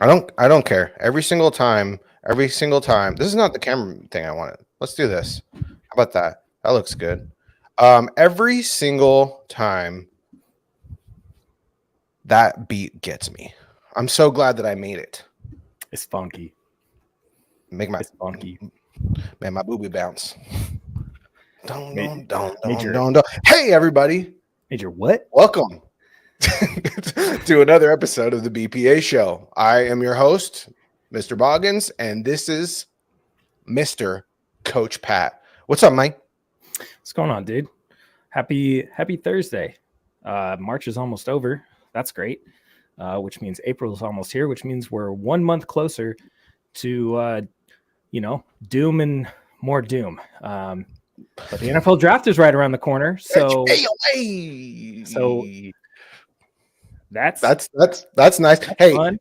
I don't care. Every single time. This is not the camera thing I wanted. Let's do this. How about that? That looks good. Every single time that beat gets me. I'm so glad that I made it. It's funky. Make my It's funky. man, my booby bounce. Don't. Major. Hey everybody. Major what? Welcome to another episode of the BPA Show. I am your host, Mr. Boggins, and this is Mr. Coach Pat. What's up, Mike? What's going on, dude? Happy Thursday. March is almost over. That's great. Which means April is almost here, which means we're 1 month closer to doom and more doom. But the NFL draft is right around the corner. So that's nice. Hey, fun.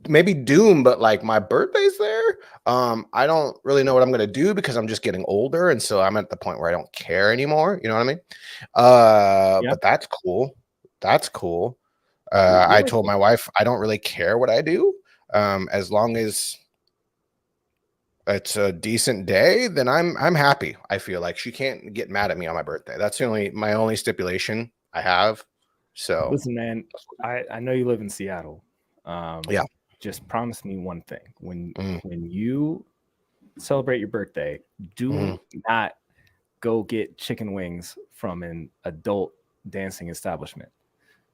Maybe doom, but like my birthday's there. I don't really know what I'm gonna do because I'm just getting older, and so I'm at the point where I don't care anymore. You know what I mean? But that's cool. That's cool. I told my wife I don't really care what I do, as long as it's a decent day, then I'm happy. I feel like she can't get mad at me on my birthday. That's my only stipulation I have. So listen, man, I know you live in Seattle. Yeah. Just promise me one thing. When you celebrate your birthday, do not go get chicken wings from an adult dancing establishment.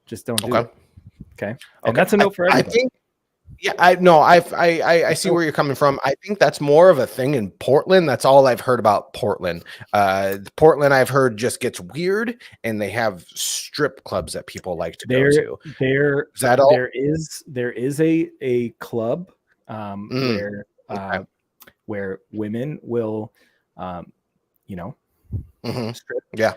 Just don't do it. Okay. And that's a note for everybody. I think, I see where you're coming from. I think that's more of a thing in Portland. That's all I've heard about Portland. Portland, I've heard, just gets weird, and they have strip clubs that people like to go to. Is that all? There is a club where women will, strip. Yeah.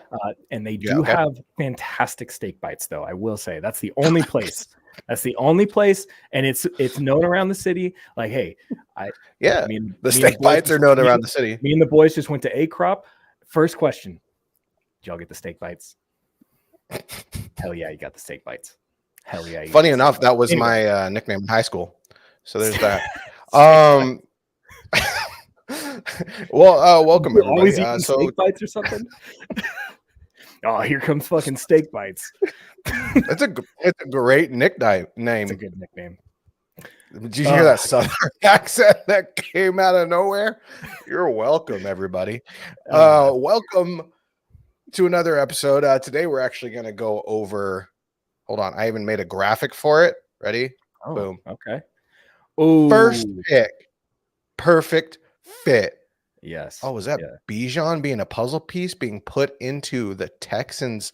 And they do have fantastic steak bites, though. I will say that's the only place. That's the only place, and it's known around the city. Like, hey, the steak bites are known around the city. Me and the boys just went to A Crop. First question: did y'all get the steak bites? Hell yeah, you got the steak bites. Hell yeah. Funny enough, that was my nickname in high school. So there's that. Well, welcome everybody. Always eating steak bites or something. Oh, here comes fucking steak bites. It's a great nickname. It's a good nickname. Did you hear that southern accent that came out of nowhere? You're welcome, everybody. Welcome to another episode. Today we're actually going to go over. Hold on, I even made a graphic for it. Ready? Oh, boom. Okay. Oh, first pick, perfect fit. Yes. Oh, was that Bijan being a puzzle piece being put into the Texans'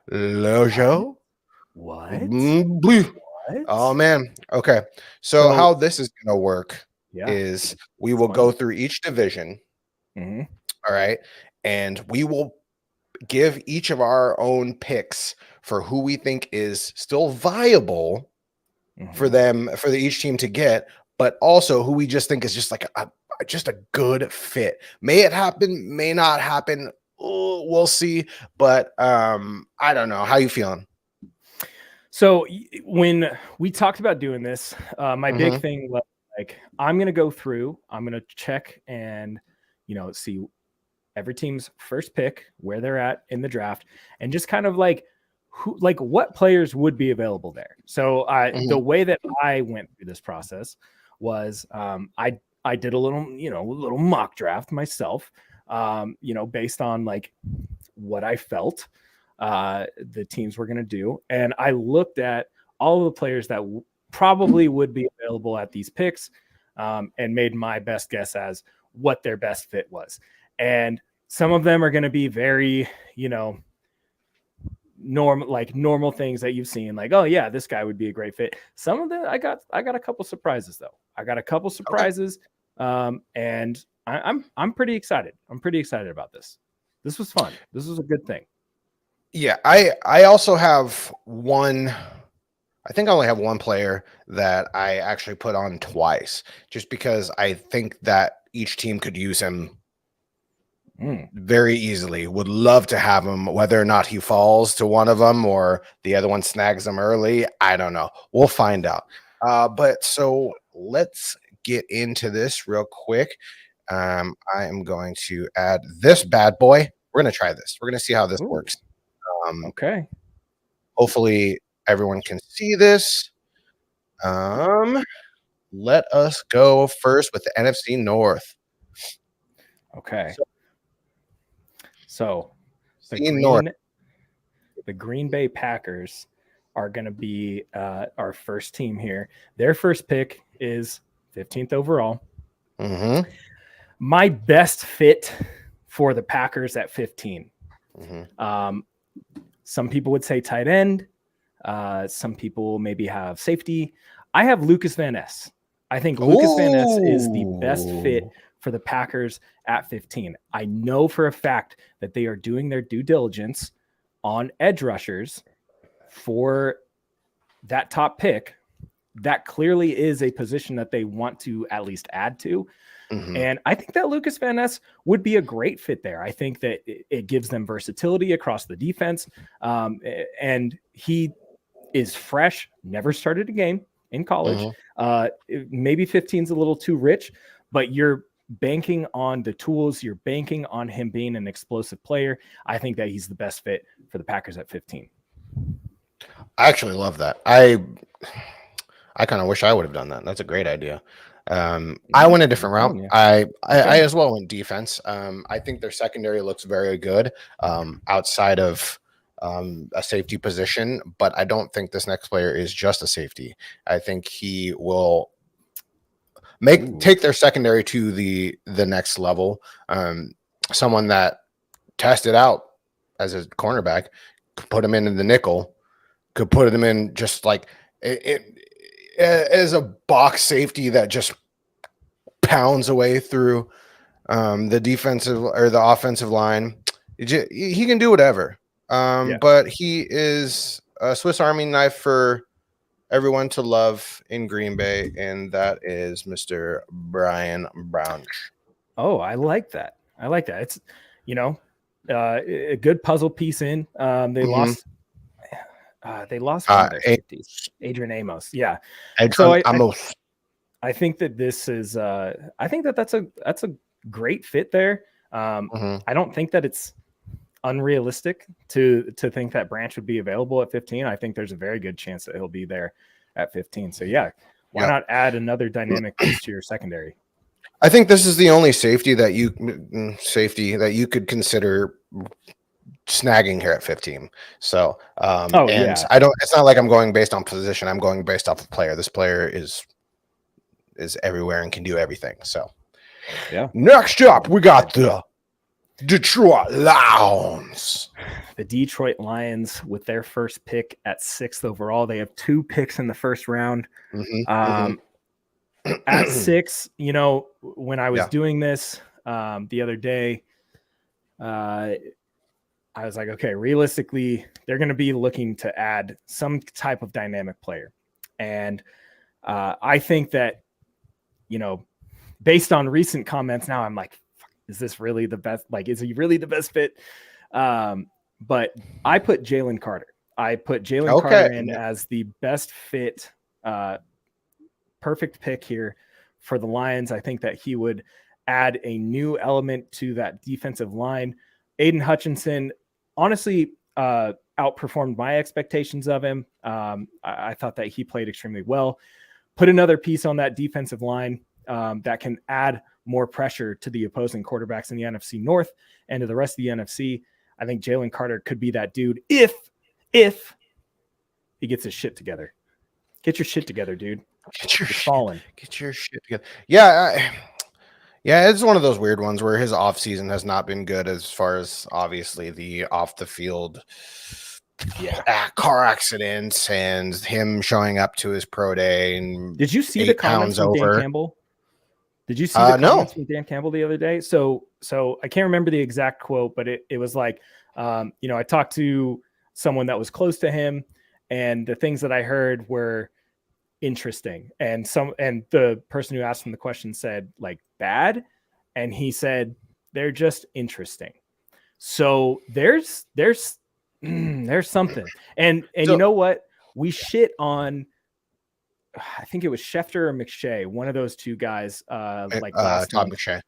logo? What? Oh, man. Okay. So how this is going to work is we will go through each division. Mm-hmm. All right. And we will give each of our own picks for who we think is still viable for each team to get, but also who we just think is just like a good fit. May it happen, may not happen. We'll see. But I don't know. How you feeling? So when we talked about doing this, my big thing was like, I'm going to go through, I'm going to check and, see every team's first pick, where they're at in the draft, and just kind of like what players would be available there. So the way that I went through this process was I did a little mock draft myself, based on like what I felt the teams were going to do. And I looked at all of the players that probably would be available at these picks, and made my best guess as what their best fit was. And some of them are going to be very, normal things that you've seen, like, oh yeah, this guy would be a great fit. Some of them I got a couple surprises though. And I'm pretty excited. I'm pretty excited about this. This was fun. This was a good thing. Yeah, I also have one. I think I only have one player that I actually put on twice, just because I think that each team could use him very easily. Would love to have him, whether or not he falls to one of them or the other one snags him early. I don't know. We'll find out. But so let's get into this real quick. I am going to add this bad boy. We're going to try this. We're going to see how this works. Okay. Hopefully everyone can see this. Let us go first with the NFC North. Okay. So the Green Bay Packers are going to be our first team here. Their first pick is 15th overall. Mm-hmm. My best fit for the Packers at 15. Mm-hmm. Some people would say tight end. Some people maybe have safety. I have Lucas Van Ness. I think Lucas Van Ness is the best fit for the Packers at 15. I know for a fact that they are doing their due diligence on edge rushers for that top pick. That clearly is a position that they want to at least add to. Mm-hmm. And I think that Lucas Van Ness would be a great fit there. I think that it gives them versatility across the defense. And he is fresh, never started a game in college. Mm-hmm. Maybe 15 is a little too rich, but you're banking on the tools. You're banking on him being an explosive player. I think that he's the best fit for the Packers at 15. I actually love that. I kind of wish I would have done that. That's a great idea. I went a different route. I as well went defense. I think their secondary looks very good outside of a safety position, but I don't think this next player is just a safety. I think he will take their secondary to the next level. Someone that tested out as a cornerback, could put him in the nickel, could put him in just like it as a box safety that just pounds away through the defensive or the offensive line. He can do whatever. But he is a Swiss Army knife for everyone to love in Green Bay, and that is Mr. Brian Brown. Oh, I like that. It's, a good puzzle piece in. They lost one of their safeties, Adrian Amos. Yeah. Amos. I think that this is I think that that's a great fit there. I don't think that it's unrealistic to think that Branch would be available at 15. I think there's a very good chance that he'll be there at 15. So why not add another dynamic piece to your secondary? I think this is the only safety that you could consider snagging here at 15. So I don't, it's not like I'm going based on position. I'm going based off of player. This player is everywhere and can do everything. So next up we got the Detroit Lions. The Detroit Lions with their first pick at 6th overall. They have 2 picks in the first round. At 6, when I was doing this the other day, I was like, okay, realistically, they're going to be looking to add some type of dynamic player. And I think that, based on recent comments now, I'm like, is this really the best? Like, is he really the best fit? But I put Jalen Carter. Carter in as the best fit, perfect pick here for the Lions. I think that he would add a new element to that defensive line. Aiden Hutchinson, honestly, outperformed my expectations of him. I thought that he played extremely well. Put another piece on that defensive line that can add more pressure to the opposing quarterbacks in the NFC North and to the rest of the NFC. I think Jalen Carter could be that dude if he gets his shit together. Get your shit together, dude. Get your shit together. Yeah, it's one of those weird ones where his offseason has not been good as far as obviously the off the field car accidents and him showing up to his pro day. And did you see the comments from Dan Campbell? Did you see the comments from Dan Campbell the other day? So I can't remember the exact quote, but it was like, I talked to someone that was close to him, and the things that I heard were interesting. And the person who asked him the question said like bad, and he said they're just interesting. So there's something. And you know what? We shit on I think it was Schefter or McShay, one of those two guys, like last Todd month. McShay.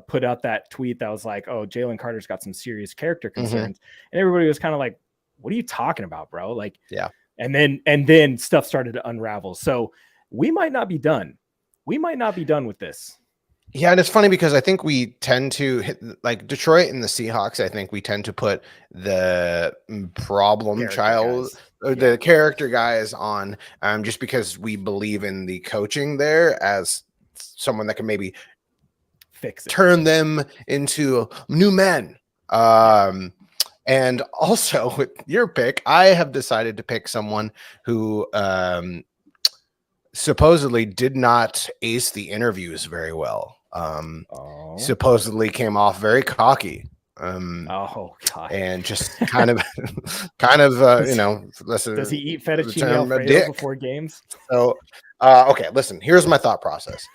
Put out that tweet that was like, "Oh, Jalen Carter's got some serious character concerns," and everybody was kind of like, "What are you talking about, bro?" Like, and then stuff started to unravel. So we might not be done. We might not be done with this. Yeah, and it's funny because I think we tend to hit, like Detroit and the Seahawks, I think we tend to put the problem child or the character guys on just because we believe in the coaching there as someone that can maybe fix it, turn them into new men. And also with your pick, I have decided to pick someone who supposedly did not ace the interviews very well. Supposedly came off very cocky. Oh God! And just kind of, you know, listen. Does he eat fettuccine Alfredo before games? So, okay, listen. Here's my thought process.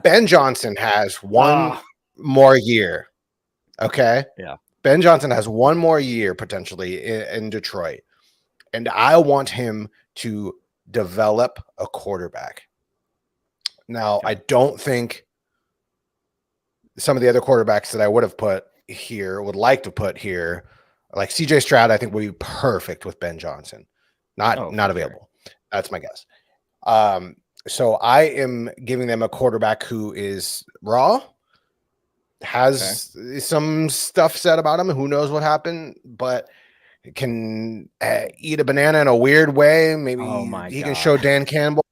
Ben Johnson has one more year. Okay. Yeah. Ben Johnson has one more year potentially in Detroit, and I want him to develop a quarterback. Now, I don't think some of the other quarterbacks that I would have put here, would like to put here, like CJ Stroud, I think would be perfect with Ben Johnson. Not available. Sure. That's my guess. So I am giving them a quarterback who is raw, has some stuff said about him. Who knows what happened, but can eat a banana in a weird way. Maybe he can show Dan Campbell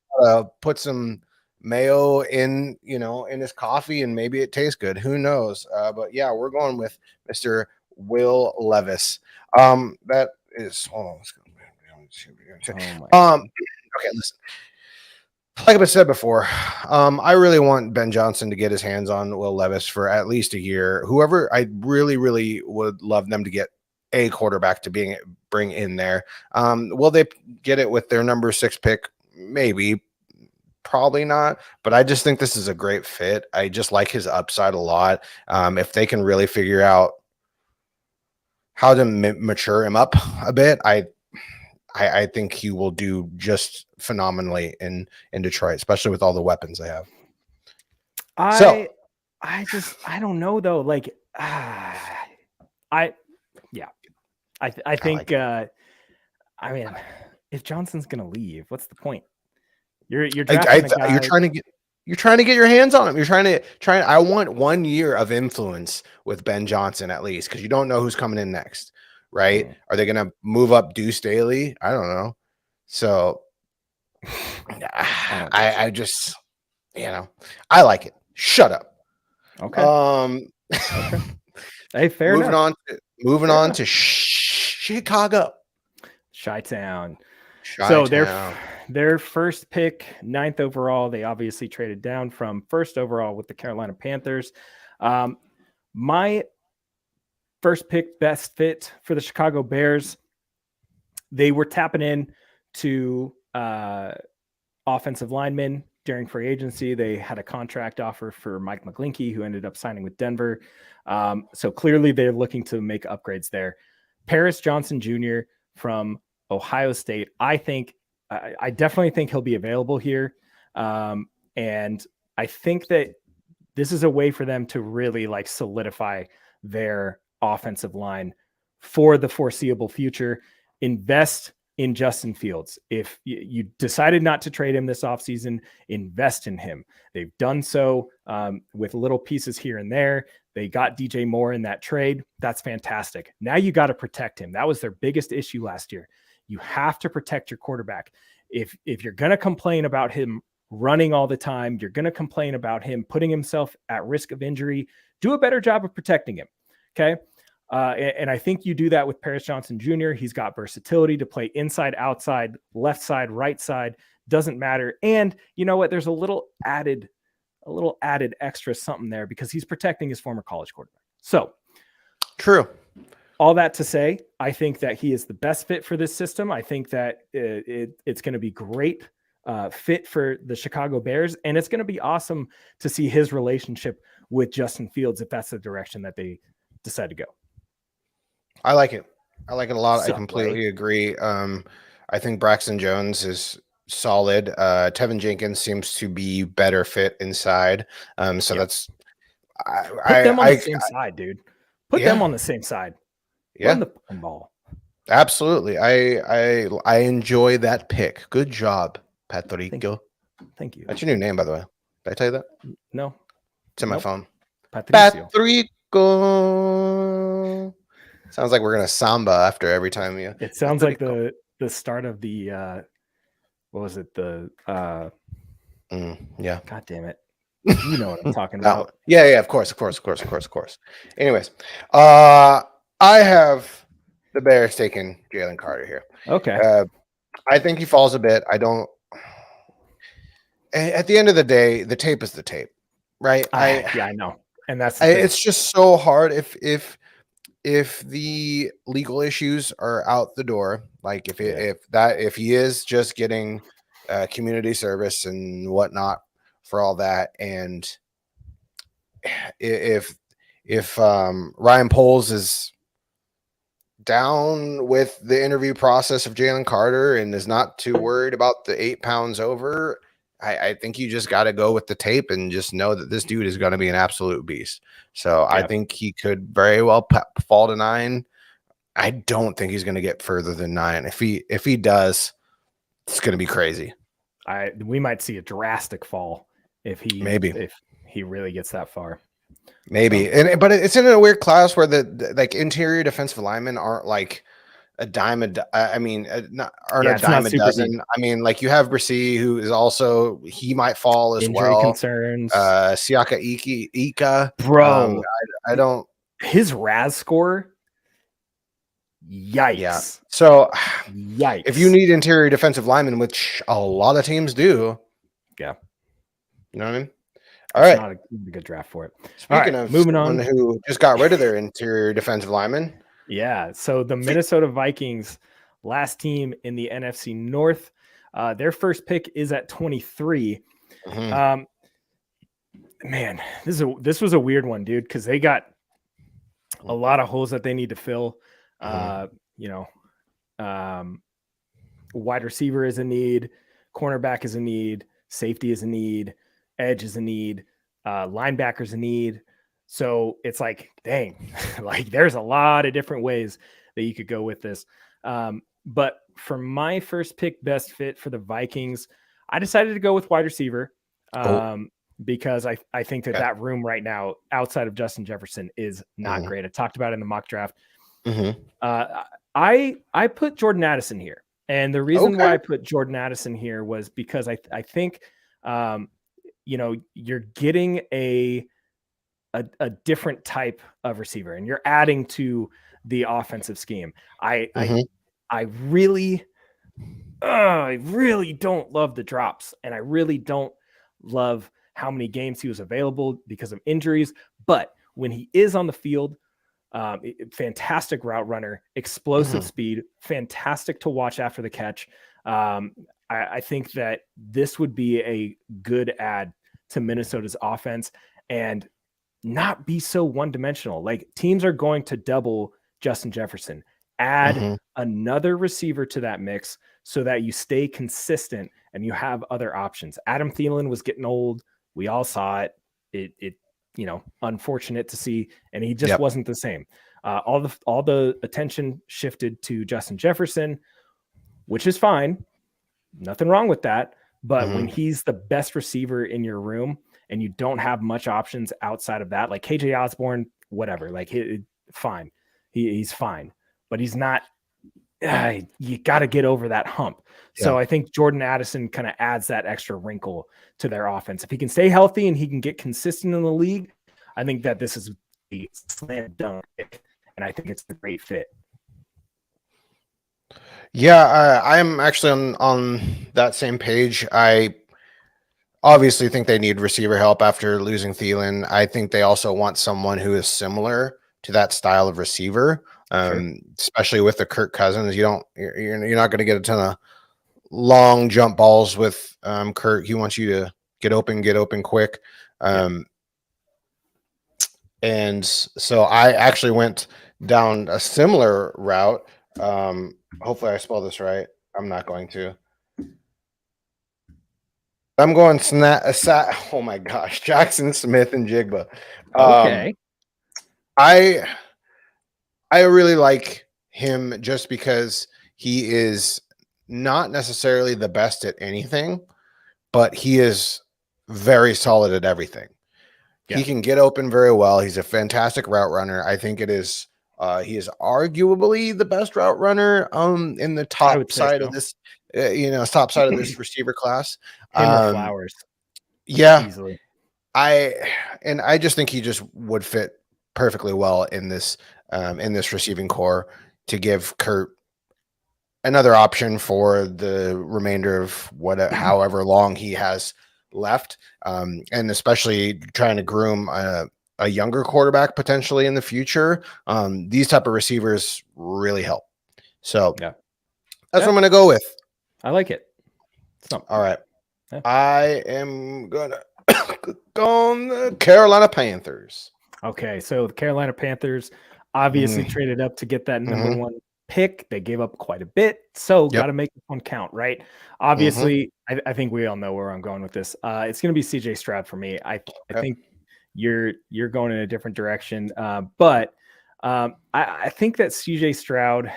put some mayo in, you know, in his coffee, and maybe it tastes good. Who knows? But yeah, we're going with Mr. Will Levis. That is. Okay, listen. Like I said before, I really want Ben Johnson to get his hands on Will Levis for at least a year. Whoever, I really, really would love them to get a quarterback to bring in there. Will they get it with their number 6 pick? Maybe, probably not. But I just think this is a great fit. I just like his upside a lot. If they can really figure out how to mature him up a bit, I think he will do just phenomenally in Detroit, especially with all the weapons they have. I don't know though. Like, I think, I mean, if Johnson's gonna leave, what's the point? You're trying to get your hands on him. You're trying. I want 1 year of influence with Ben Johnson at least, because you don't know who's coming in next. Right? Are they going to move up Deuce Staley? I don't know. So I just, you know, I like it. Shut up. Okay. Okay. Hey, fair enough. Moving on to Chicago. Chi-Town. So their first pick, 9th overall, they obviously traded down from 1st overall with the Carolina Panthers. My first pick, best fit for the Chicago Bears. They were tapping in to offensive linemen during free agency. They had a contract offer for Mike McGlinchey, who ended up signing with Denver. So clearly they're looking to make upgrades there. Paris Johnson Jr. from Ohio State. I definitely think he'll be available here. And I think that this is a way for them to really like solidify their offensive line for the foreseeable future. Invest in Justin Fields. If you decided not to trade him this offseason, invest in him. They've done so with little pieces here and there. They got DJ Moore in that trade. That's fantastic. Now you got to protect him. That was their biggest issue last year. You have to protect your quarterback. If you're going to complain about him running all the time, you're going to complain about him putting himself at risk of injury, do a better job of protecting him. Okay. And I think you do that with Paris Johnson Jr. He's got versatility to play inside, outside, left side, right side, doesn't matter. And you know what? There's a little added extra something there because he's protecting his former college quarterback. So true. All that to say, I think that he is the best fit for this system. I think that it's going to be great fit for the Chicago Bears. And it's going to be awesome to see his relationship with Justin Fields if that's the direction that they decide to go. I like it. I like it a lot. I completely agree. I think Braxton Jones is solid. Tevin Jenkins seems to be better fit inside. So that's put them on the same side, dude. Put them on the same side. Run the fucking ball. Absolutely. I enjoy that pick. Good job, Patricio. Thank you. That's your new name, by the way. Did I tell you that? No. It's in my phone. Patricio. Sounds like we're gonna samba after every time you. It sounds like the start of the what was it? The yeah. God damn it. You know what I'm talking about. Yeah, of course. Anyways, I have the Bears taking Jalen Carter here. Okay. I think he falls a bit. I don't. At the end of the day, the tape is the tape, right? I know, and that's it's just so hard if the legal issues are out the door, like if he is just getting community service and whatnot for all that, and if Ryan Poles is down with the interview process of Jalen Carter and is not too worried about the 8 pounds over, I think you just got to go with the tape and just know that this dude is going to be an absolute beast. So I think he could very well fall to 9. I don't think he's going to get further than 9. If he does, it's going to be crazy. We might see a drastic fall if he really gets that far. Maybe. But it's in a weird class where the like interior defensive linemen aren't like a dime a dozen. I mean, like you have Brissy, who is also, he might fall as injury concerns. Siaka Ika, bro. I don't. His RAS score. Yikes. Yeah. So, yikes. If you need interior defensive linemen, which a lot of teams do, yeah, you know what I mean. All right, not a good draft for it. Speaking of moving on, who just got rid of their interior defensive lineman. Yeah, so the Minnesota Vikings, last team in the NFC North, their first pick is at 23. Mm-hmm. Man, this was a weird one, dude, because they got a lot of holes that they need to fill. Wide receiver is a need, cornerback is a need, safety is a need, edge is a need, linebacker is a need. So it's like, dang, like there's a lot of different ways that you could go with this. But for my first pick, best fit for the Vikings, I decided to go with wide receiver because I think that room right now outside of Justin Jefferson is not great. I talked about it in the mock draft. I put Jordan Addison here. And the reason why I put Jordan Addison here was because I think, you're getting a different type of receiver and you're adding to the offensive scheme. I really don't love the drops, and I really don't love how many games he was available because of injuries. But when he is on the field, fantastic route runner, explosive speed, fantastic to watch after the catch. I think that this would be a good add to Minnesota's offense and not be so one-dimensional. Like teams are going to double Justin Jefferson. Add another receiver to that mix so that you stay consistent and you have other options. Adam Thielen was getting old. We all saw it. It unfortunate to see, and he just wasn't the same. All the attention shifted to Justin Jefferson, which is fine. Nothing wrong with that. But when he's the best receiver in your room and you don't have much options outside of that, like KJ Osborne, whatever, like fine. He's fine, but he's not. You got to get over that hump. Yeah. So I think Jordan Addison kind of adds that extra wrinkle to their offense. If he can stay healthy and he can get consistent in the league, I think that this is a slam dunk pick, and I think it's a great fit. Yeah, I'm actually on that same page. I obviously think they need receiver help after losing Thielen. I think they also want someone who is similar to that style of receiver, especially with the Kirk Cousins. You're not going to get a ton of long jump balls with Kirk. He wants you to get open quick. And so I actually went down a similar route. Hopefully I spell this right. I'm not going to. I'm going oh my gosh, Jackson Smith and Jigba. Okay. I really like him just because he is not necessarily the best at anything, but he is very solid at everything. Yeah. He can get open very well. He's a fantastic route runner. I think it is he is arguably the best route runner in the top side of this top side of this receiver class. Him or Flowers. Yeah. Easily. I just think he just would fit perfectly well in this receiving core to give Kurt another option for the remainder of however long he has left, and especially trying to groom a younger quarterback potentially in the future. These type of receivers really help. So that's what I'm going to go with. I like it. All right. Yeah. I am going to go on the Carolina Panthers. Okay, so the Carolina Panthers obviously traded up to get that number one pick. They gave up quite a bit, so got to make this one count, right? Obviously, I think we all know where I'm going with this. It's going to be CJ Stroud for me. I think you're going in a different direction, but I think that CJ Stroud,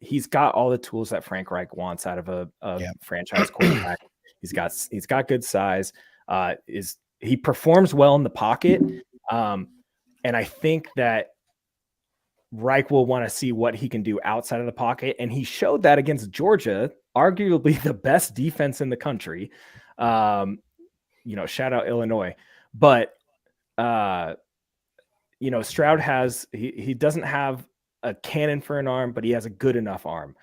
he's got all the tools that Frank Reich wants out of a franchise quarterback. He's got good size. He performs well in the pocket, and I think that Reich will want to see what he can do outside of the pocket, and he showed that against Georgia, arguably the best defense in the country. Shout out Illinois, but Stroud he doesn't have a cannon for an arm, but he has a good enough arm.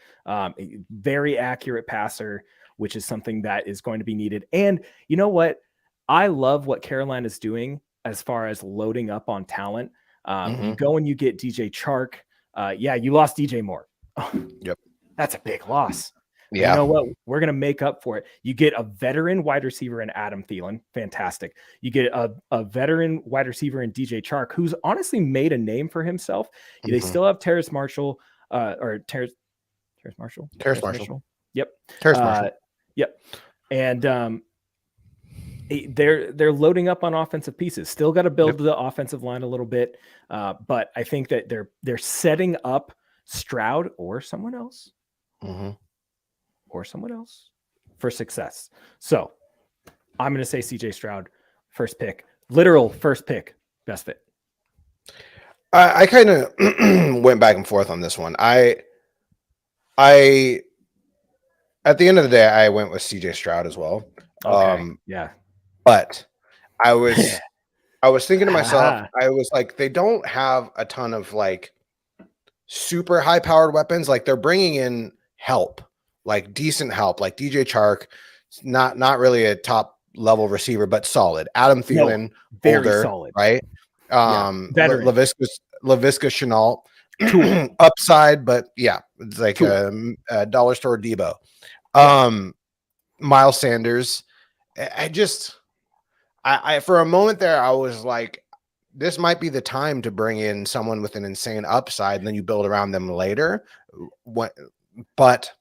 Very accurate passer, which is something that is going to be needed. And you know what? I love what Carolina is doing as far as loading up on talent. You go and you get DJ Chark. You lost DJ Moore. Yep. That's a big loss. Yeah. You know what? We're going to make up for it. You get a veteran wide receiver in Adam Thielen. Fantastic. You get a veteran wide receiver in DJ Chark, who's honestly made a name for himself. They still have Terrace Marshall. Terrace Marshall. Yep. Terrace Marshall. Yep. And they're loading up on offensive pieces. Still got to build the offensive line a little bit, but I think that they're setting up Stroud or someone else, for success. So I'm going to say CJ Stroud, first pick, literal first pick, best fit. I kind of went back and forth on this one. I at the end of the day, I went with CJ Stroud as well. Okay. But I was thinking to myself, I was like, they don't have a ton of like super high powered weapons. Like they're bringing in help, like decent help, like DJ Chark, not really a top level receiver, but solid. Adam Thielen, older, solid, right? LaVisca Chenault, upside, but it's like a dollar store Debo. Miles Sanders. I for a moment there, I was like, this might be the time to bring in someone with an insane upside, and then you build around them later. But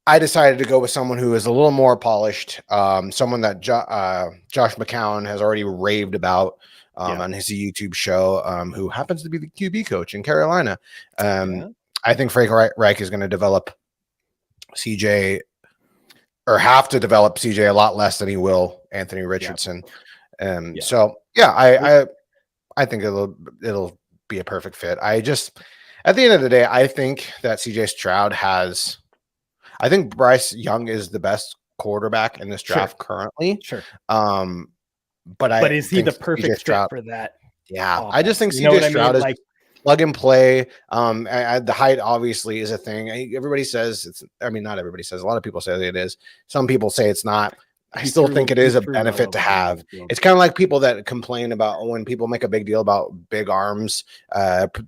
I decided to go with someone who is a little more polished, someone that Josh McCown has already raved about on his YouTube show, who happens to be the QB coach in Carolina. I think Frank Reich is going to develop CJ, or have to develop CJ a lot less than he will Anthony Richardson. So I think it'll be a perfect fit. At the end of the day, I think that CJ Stroud I think Bryce Young is the best quarterback in this draft currently. Sure. But is he the perfect fit for that? Yeah. I just think CJ Stroud is plug and play. The height obviously is a thing. Everybody says not everybody says. A lot of people say it is. Some people say it's not. I still think it is a benefit to have. It's kind of like people that complain about when people make a big deal about big arms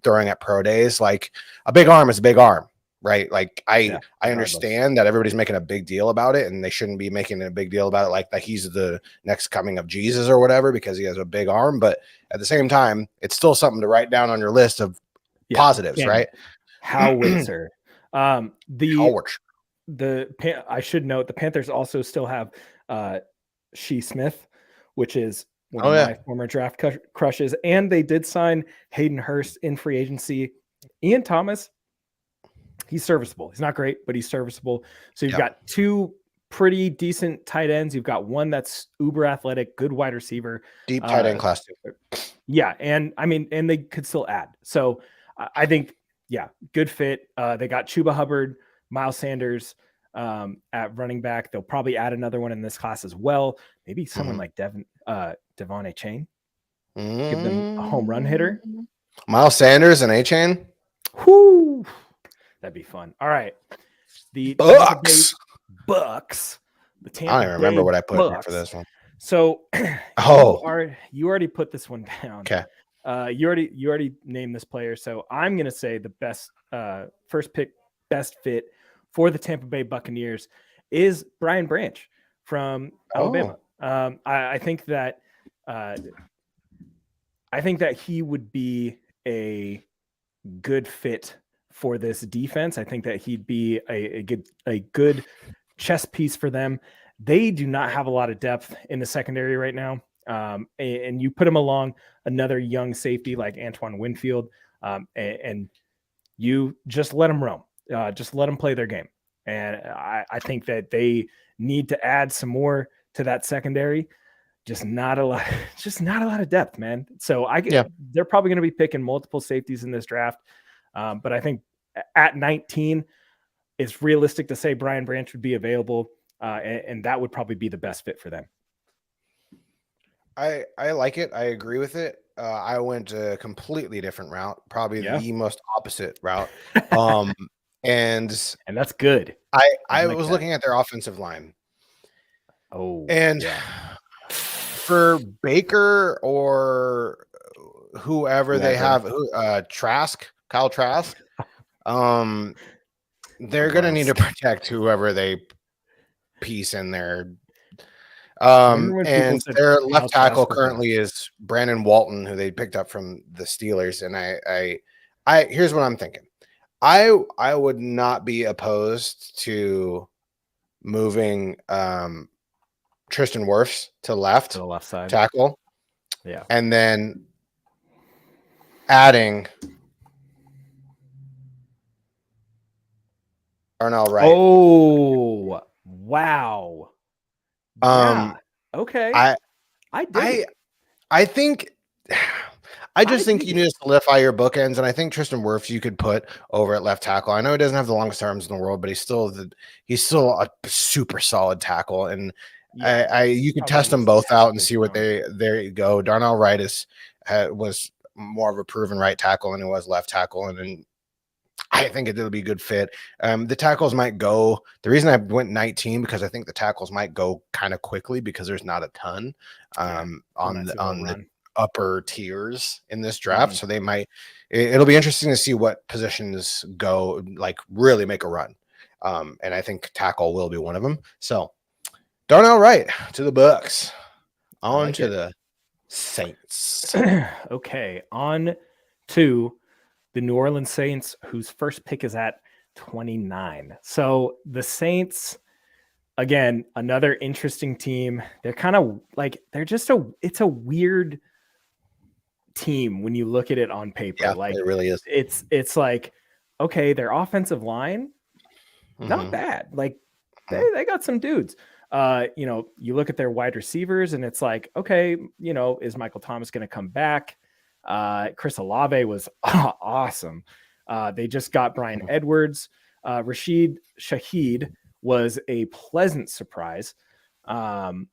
throwing at pro days. Like a big arm is a big arm, right? Like I understand that everybody's making a big deal about it, and they shouldn't be making a big deal about it like that he's the next coming of Jesus or whatever because he has a big arm. But at the same time, it's still something to write down on your list of positives, right? Howitzer. I should note the Panthers also still have Shea Smith, which is one of my former draft crushes, and they did sign Hayden Hurst in free agency. Ian Thomas, he's serviceable. He's not great, but he's serviceable. So you've got two pretty decent tight ends. You've got one that's uber athletic, good wide receiver, deep tight end class too. Yeah, and I mean, and they could still add. So I think, yeah, good fit. They got Chuba Hubbard, Miles Sanders at running back. They'll probably add another one in this class as well. Maybe someone like Devon Achane. Give them a home run hitter. Miles Sanders and Achane. Whoo, that'd be fun. All right, the Bucks. The Tampa I don't even remember what I put Bucks. for this one. So, you already put this one down. Okay. You already named this player, so I'm gonna say the best first pick, best fit for the Tampa Bay Buccaneers is Brian Branch from Alabama. I think that he would be a good fit for this defense. I think that he'd be a good chess piece for them. They do not have a lot of depth in the secondary right now. And you put him along another young safety like Antoine Winfield, and you just let them roam. Just let them play their game. And I think that they need to add some more to that secondary. Just not a lot of depth, man. So they're probably going to be picking multiple safeties in this draft. But I think at 19, it's realistic to say Brian Branch would be available. And that would probably be the best fit for them. I like it. I agree with it. I went a completely different route, probably the most opposite route. And that's good. I was looking at their offensive line. For Baker or whoever they have, Kyle Trask, they're going to need to protect whoever they piece in there. And their left tackle currently is Brandon Walton, who they picked up from the Steelers. And I here's what I'm thinking. I would not be opposed to moving Tristan Wirfs to the left side tackle. Yeah. And then adding Darnell Wright. Oh, wow. Okay. I think I think you need to solidify your bookends, and I think Tristan Wirfs you could put over at left tackle. I know he doesn't have the longest arms in the world, but he's still a super solid tackle, and you could test them both out and see what there you go. Darnell Wright was more of a proven right tackle than he was left tackle, and then I think it'll be a good fit. The tackles might go. The reason I went 19 because I think the tackles might go kind of quickly because there's not a ton on the upper tiers in this draft. So it'll be interesting to see what positions go, like really make a run. And I think tackle will be one of them. So Darnell Wright to the Bucks, on to the Saints. Okay, on to the New Orleans Saints, whose first pick is at 29. So the Saints, again, another interesting team. They're kind of like, it's a weird team when you look at it on paper. Yeah, like it really is. It's like, okay, their offensive line, not bad. Like they got some dudes. You look at their wide receivers and it's like, okay, is Michael Thomas going to come back? Chris Olave was awesome. They just got Brian Edwards. Rashid Shaheed was a pleasant surprise. And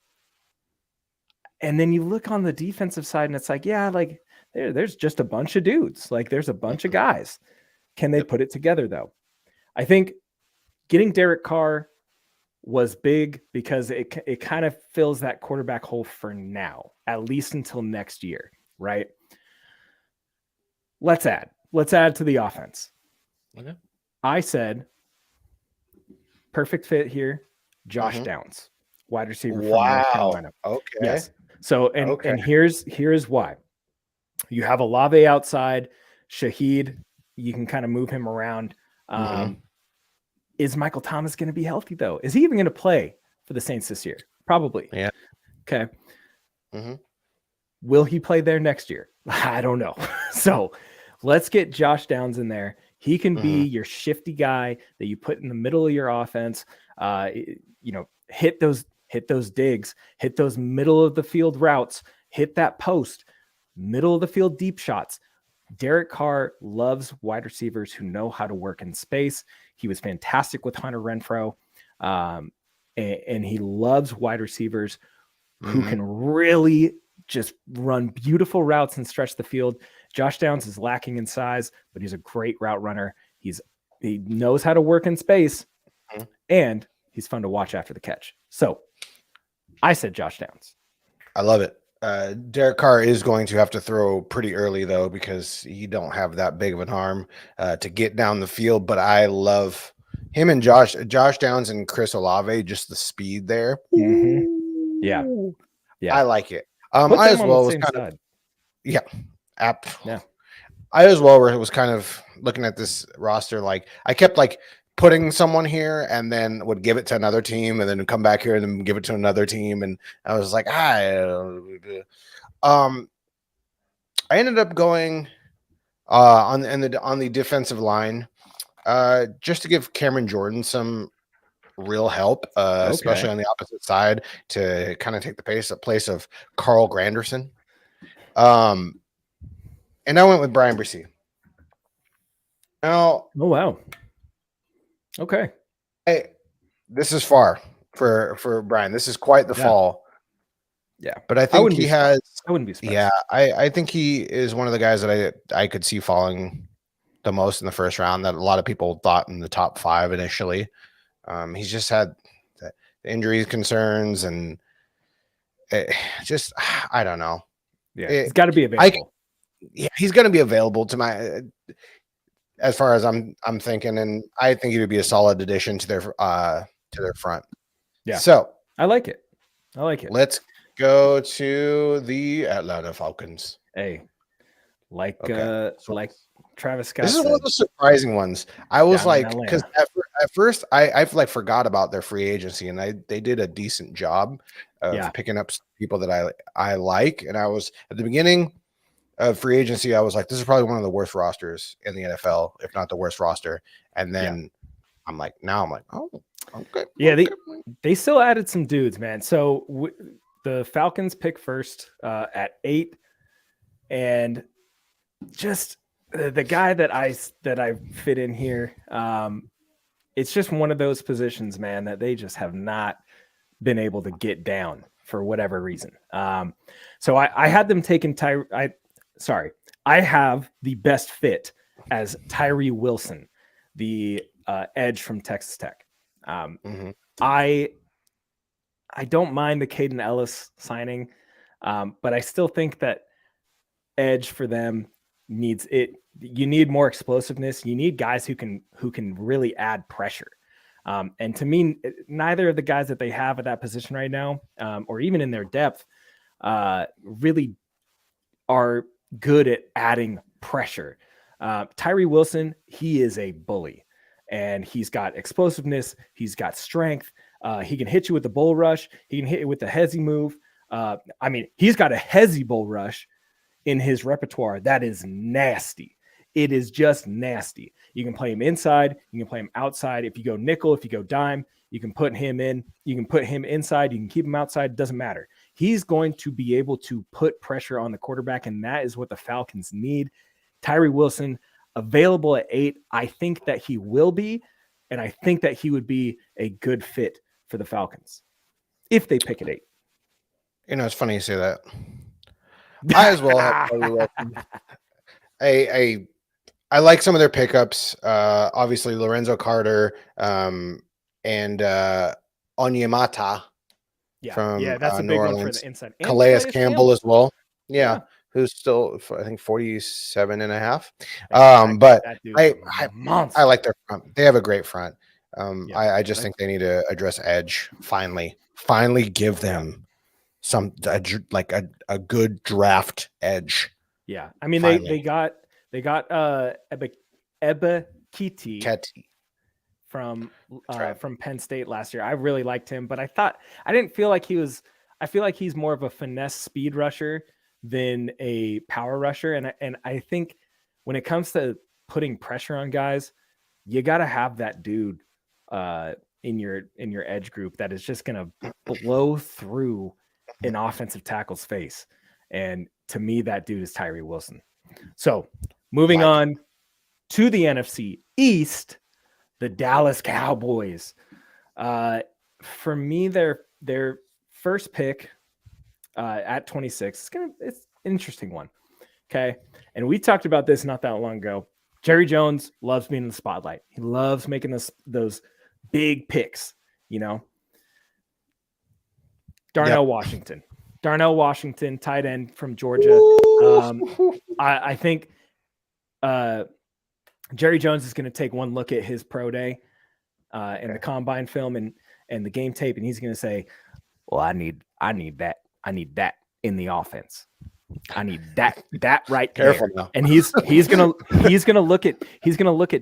then you look on the defensive side and it's like, yeah, like there's just a bunch of dudes. Like there's a bunch of guys. Can they put it together though? I think getting Derek Carr was big because it kind of fills that quarterback hole for now, at least until next year, right? Let's add to the offense. Okay. I said perfect fit here, Josh Downs, wide receiver from North Carolina. Okay. Yes. So and here's why. You have Olave outside, Shaheed, you can kind of move him around. Is Michael Thomas going to be healthy, though? Is he even going to play for the Saints this year? Probably. Yeah. Okay. Will he play there next year? I don't know. So let's get Josh Downs in there. He can be your shifty guy that you put in the middle of your offense. Hit those digs, hit those middle of the field routes, hit that post, middle of the field deep shots. Derek Carr loves wide receivers who know how to work in space. He was fantastic with Hunter Renfrow. And he loves wide receivers who can really just run beautiful routes and stretch the field. Josh Downs is lacking in size, but he's a great route runner. He knows how to work in space, and he's fun to watch after the catch. So I said Josh Downs. I love it. Derek Carr is going to have to throw pretty early, though, because he don't have that big of an arm to get down the field. But I love him and Josh Downs and Chris Olave, just the speed there. Yeah. I like it. I as well was kind of I as well was kind of looking at this roster. Like I kept like putting someone here and then would give it to another team and then come back here and then give it to another team. And I was like, I ended up going on the defensive line just to give Cameron Jordan some real help, especially on the opposite side, to kind of take the place of Carl Granderson. And I went with Brian Bresee. Now, oh wow, okay. This is far for Brian. This is quite the fall. Yeah, but I think he has. I wouldn't be surprised. Yeah, I think he is one of the guys that I could see falling the most in the first round. That a lot of people thought in the top 5 initially. He's just had the injury concerns and just I don't know. Yeah, it's got to be available. He's going to be available to my. As far as I'm thinking, and I think he would be a solid addition to their front. Yeah. So I like it. Let's go to the Atlanta Falcons. Hey, like Travis Scott. This is one of the surprising ones. I was like, because at first I like forgot about their free agency, and they did a decent job of picking up people that I like, and I was at the beginning of free agency, I was like, this is probably one of the worst rosters in the NFL, if not the worst roster. And then I'm like, oh, okay. Yeah, they still added some dudes, man. So the Falcons pick first at 8, and just the guy that I fit in here. It's just one of those positions, man, that they just have not been able to get down for whatever reason. So I had them taking I have the best fit as Tyree Wilson, the edge from Texas Tech. I don't mind the Caden Ellis signing, but I still think that edge for them needs it. You need more explosiveness. You need guys who can really add pressure. And to me, neither of the guys that they have at that position right now, or even in their depth, really are good at adding pressure. Tyree Wilson, he is a bully, and he's got explosiveness. He's got strength. He can hit you with the bull rush. He can hit you with the hezzy move. He's got a hezzy bull rush in his repertoire. That is nasty. It is just nasty. You can play him inside. You can play him outside. If you go nickel, if you go dime, you can put him in. You can put him inside. You can keep him outside. It doesn't matter. He's going to be able to put pressure on the quarterback, and that is what the Falcons need. Tyree Wilson, available at 8. I think that he will be, and I think that he would be a good fit for the Falcons if they pick at 8. It's funny you say that. I as well have Tyree Wilson. I like some of their pickups. Obviously, Lorenzo Carter and Onyemata. From that's a big Orleans. one for the inside. And Calais Campbell as well. Yeah, who's still, I think, 47 and a half. But I like their front. They have a great front. I just think they need to address edge finally. Finally give them a good draft edge. Yeah. I mean, they got Ebekiti from Penn State last year. I really liked him, but I didn't feel like he was. I feel like he's more of a finesse speed rusher than a power rusher, and I think when it comes to putting pressure on guys, you got to have that dude in your edge group that is just going to blow through an offensive tackle's face. And to me, that dude is Tyree Wilson. So moving on to the NFC East, the Dallas Cowboys. For me, their first pick at 26, it's an interesting one. Okay. And we talked about this not that long ago. Jerry Jones loves being in the spotlight. He loves making those big picks, you know. Darnell Washington, tight end from Georgia. I think Jerry Jones is going to take one look at his pro day and the combine film and the game tape, and he's going to say, well, I need that. I need that in the offense. I need that right Careful there. now. And he's gonna look at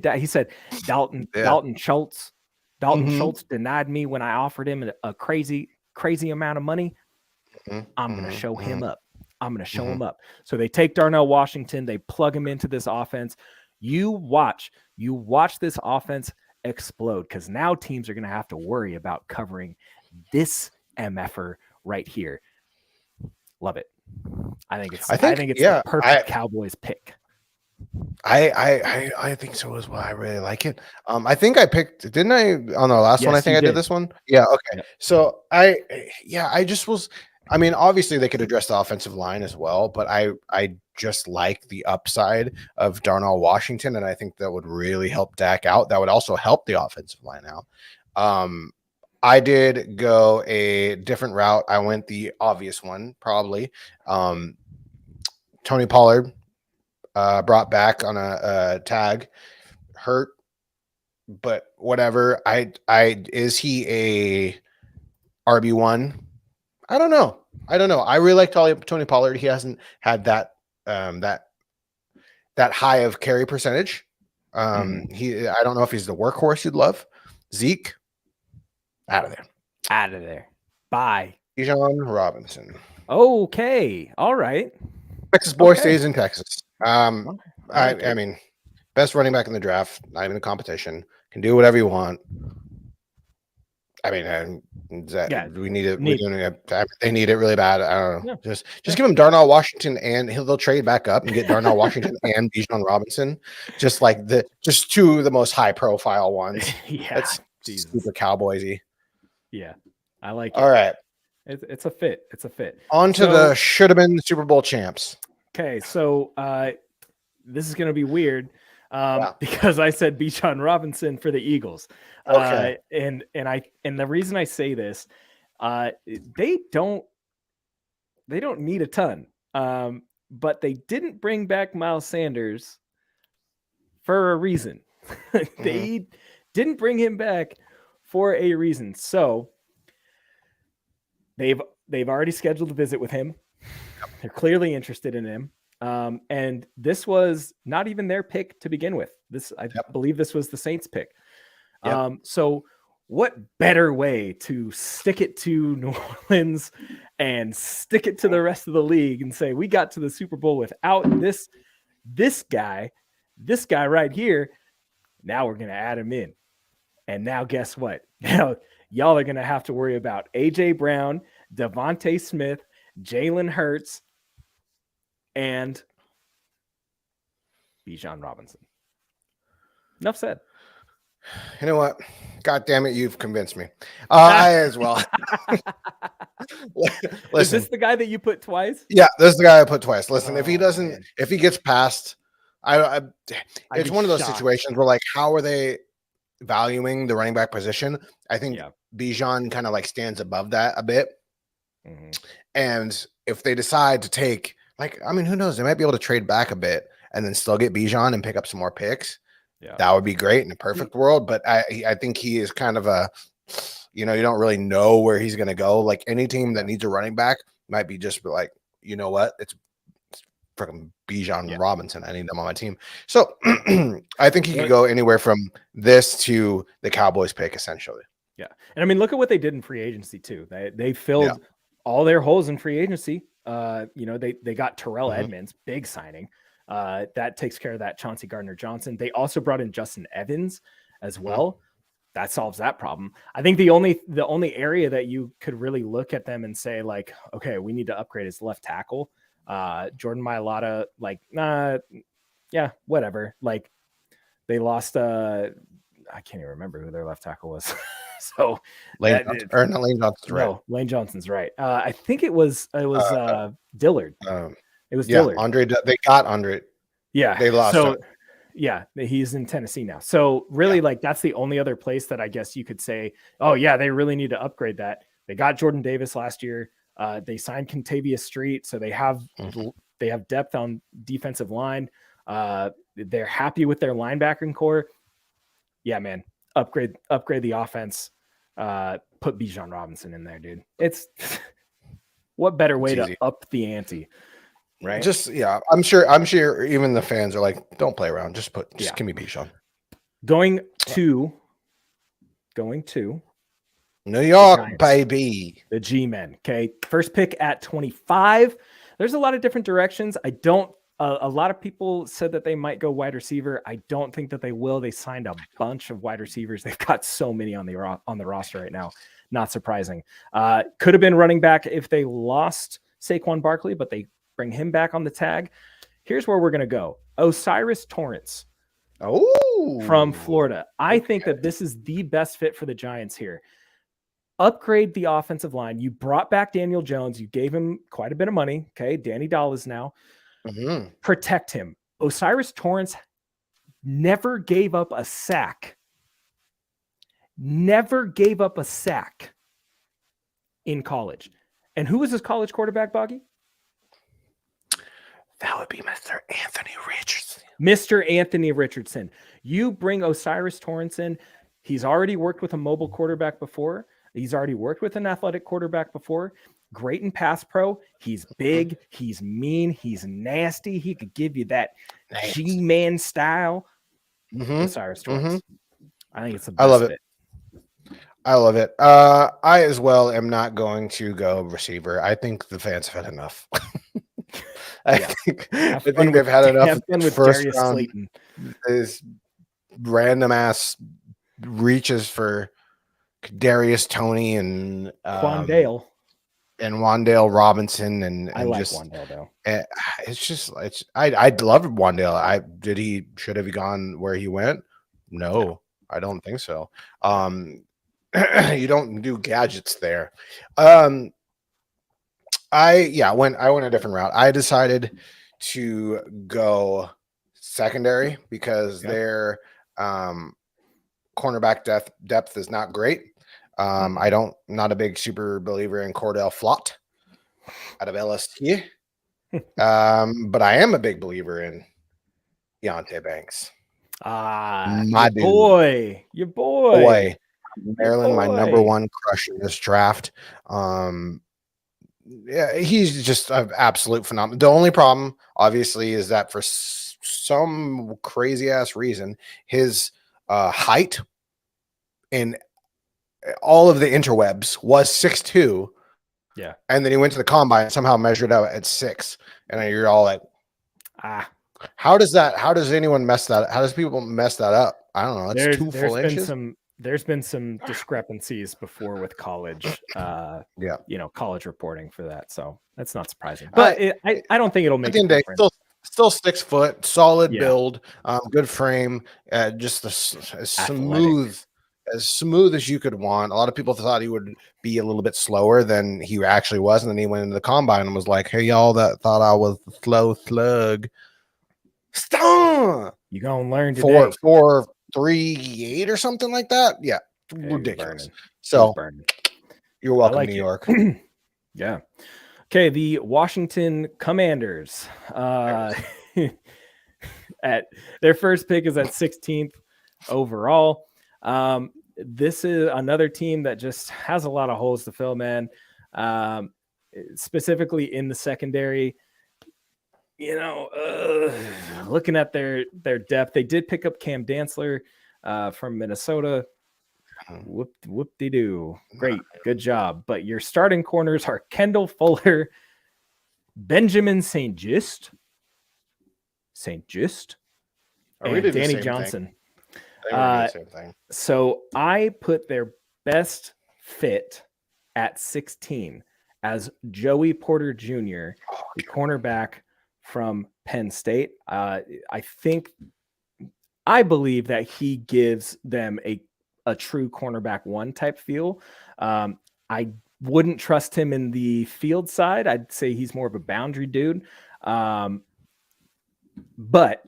that. He said Dalton Schultz denied me when I offered him a crazy amount of money. I'm gonna show him up. Him up. So they take Darnell Washington, they plug him into this offense. You watch this offense explode, because now teams are gonna have to worry about covering this MFer right here. Love it. I think it's the perfect Cowboys pick. I think so as well. I really like it. I think I picked, didn't I, on the last one? I think I did this one. Yeah. Okay. Yep. So I just was, I mean, obviously they could address the offensive line as well, but I just like the upside of Darnell Washington, and I think that would really help Dak out. That would also help the offensive line out. I did go a different route. I went the obvious one, probably. Tony Pollard brought back on a tag, hurt, but whatever. Is he a RB1? I don't know. I really like Tony Pollard. He hasn't had that high of carry percentage. I don't know if he's the workhorse you'd love. Zeke. Out of there. Bye. Bijan Robinson. Okay. All right. Texas boy stays in Texas. I mean, best running back in the draft, not even a competition. Can do whatever you want. I mean, we need it. They need it really bad. I don't know. Yeah. Just give him Darnell Washington, and they'll trade back up and get Darnell Washington and Bijan Robinson. Just two of the most high profile ones. That's super Cowboysy. Yeah, I like it. All right. It's a fit. On to the should have been Super Bowl champs. Okay, so this is going to be weird because I said Bijan Robinson for the Eagles. Okay. And the reason I say this, they don't need a ton, but they didn't bring back Miles Sanders for a reason. They didn't bring him back for a reason. So they've already scheduled a visit with him. They're clearly interested in him. And this was not even their pick to begin with. I believe this was the Saints pick. So what better way to stick it to New Orleans and stick it to the rest of the league and say, we got to the Super Bowl without this guy right here. Now we're going to add him in. And now guess what? Now y'all are going to have to worry about AJ Brown, Devontae Smith, Jalen Hurts, and Bijan Robinson. Enough said. You know what? God damn it, you've convinced me. I as well. Listen, is this the guy that you put twice? Yeah, this is the guy I put twice. Listen, if he gets past, it's one of those situations where, like, how are they valuing the running back position? I think Bijan kind of stands above that a bit. And if they decide to take, who knows? They might be able to trade back a bit and then still get Bijan and pick up some more picks. Yeah, that would be great in a perfect world. But I think he is kind of a, you don't really know where he's going to go. Like, any team that needs a running back might be just like, you know what? It's freaking Bijan Robinson. I need them on my team. So I think he could go anywhere from this to the Cowboys pick, essentially. Yeah. And I mean, look at what they did in free agency too. They filled all their holes in free agency. They got Terrell Edmonds, big signing. That takes care of that. Chauncey Gardner-Johnson. They also brought in Justin Evans as well. That solves that problem. I think the only area that you could really look at them and say, like, okay, we need to upgrade is left tackle. Jordan Mailata, like, whatever. Like, they lost I can't even remember who their left tackle was. So Lane Johnson's right. No, Lane Johnson's right. I think it was Dillard. It was Dillard. They got Andre. Yeah. They lost him. Yeah, he's in Tennessee now. So really, like, that's the only other place that I guess you could say, oh yeah, they really need to upgrade that. They got Jordan Davis last year. They signed Contavious Street, so they have depth on defensive line. They're happy with their linebacking core. Yeah, man, upgrade the offense. Put Bijan Robinson in there, dude. It's what better way to up the ante. Right. I'm sure even the fans are like, don't play around. Just give me Bijan. Going to New York, baby. The G-men. Okay. First pick at 25. There's a lot of different directions. A lot of people said that they might go wide receiver. I don't think that they will. They signed a bunch of wide receivers. They've got so many on the roster right now. Not surprising. Could have been running back if they lost Saquon Barkley, but they bring him back on the tag. Here's where we're going to go. Osiris Torrance from Florida. I think that this is the best fit for the Giants here. Upgrade the offensive line. You brought back Daniel Jones. You gave him quite a bit of money. Okay. Danny Dallas now. Protect him. Osiris Torrance never gave up a sack. Never gave up a sack in college. And who was his college quarterback, Boggy? That would be Mr. Anthony Richardson. Mr. Anthony Richardson. You bring Osiris Torrance in. He's already worked with a mobile quarterback before. He's already worked with an athletic quarterback before. Great in pass pro. He's big. He's mean. He's nasty. He could give you that G-man style. Osiris Torrance. I think it's the best I love it. fit. I love it. I as well am not going to go receiver. I think the fans have had enough. I think they've had enough with first Darius round. Slayton. This random ass reaches for Darius Toney and Wandale Robinson and I like just Wandale though. I loved Wandale. Should have gone where he went? No, I don't think so. You don't do gadgets there. I went a different route. I decided to go secondary because their cornerback depth is not great. Not a big super believer in Cordell Flott out of LSU. But I am a big believer in Deontay Banks. Your boy. Maryland, my number one crush in this draft. Yeah, he's just an absolute phenomenon. The only problem, obviously, is that for some crazy ass reason, his height in all of the interwebs was 6'2". Yeah. And then he went to the combine and somehow measured out at 6. And you're all like, how does anyone mess that up? How does people mess that up? I don't know. It's 2 full inches. There's been some discrepancies before with college, college reporting for that. So that's not surprising, but I don't think it'll make a difference. Still 6 foot, solid build, good frame, just as smooth as you could want. A lot of people thought he would be a little bit slower than he actually was. And then he went into the combine and was like, hey, y'all that thought I was a slow slug. Stop! You gonna learn today. 4.38 or something like that. Yeah. Ridiculous. So you're welcome, New York. Yeah. Okay. The Washington Commanders at their first pick is at 16th overall. This is another team that just has a lot of holes to fill, man. Specifically in the secondary. looking at their depth, they did pick up Cam Dantzler from Minnesota. Whoop-de-doo. Great. Good job. But your starting corners are Kendall Fuller, Benjamin St. Just, and Danny Johnson. Same thing. So I put their best fit at 16 as Joey Porter Jr., the cornerback from Penn State. I believe that he gives them a true cornerback one type feel. I wouldn't trust him in the field side. I'd say he's more of a boundary dude. But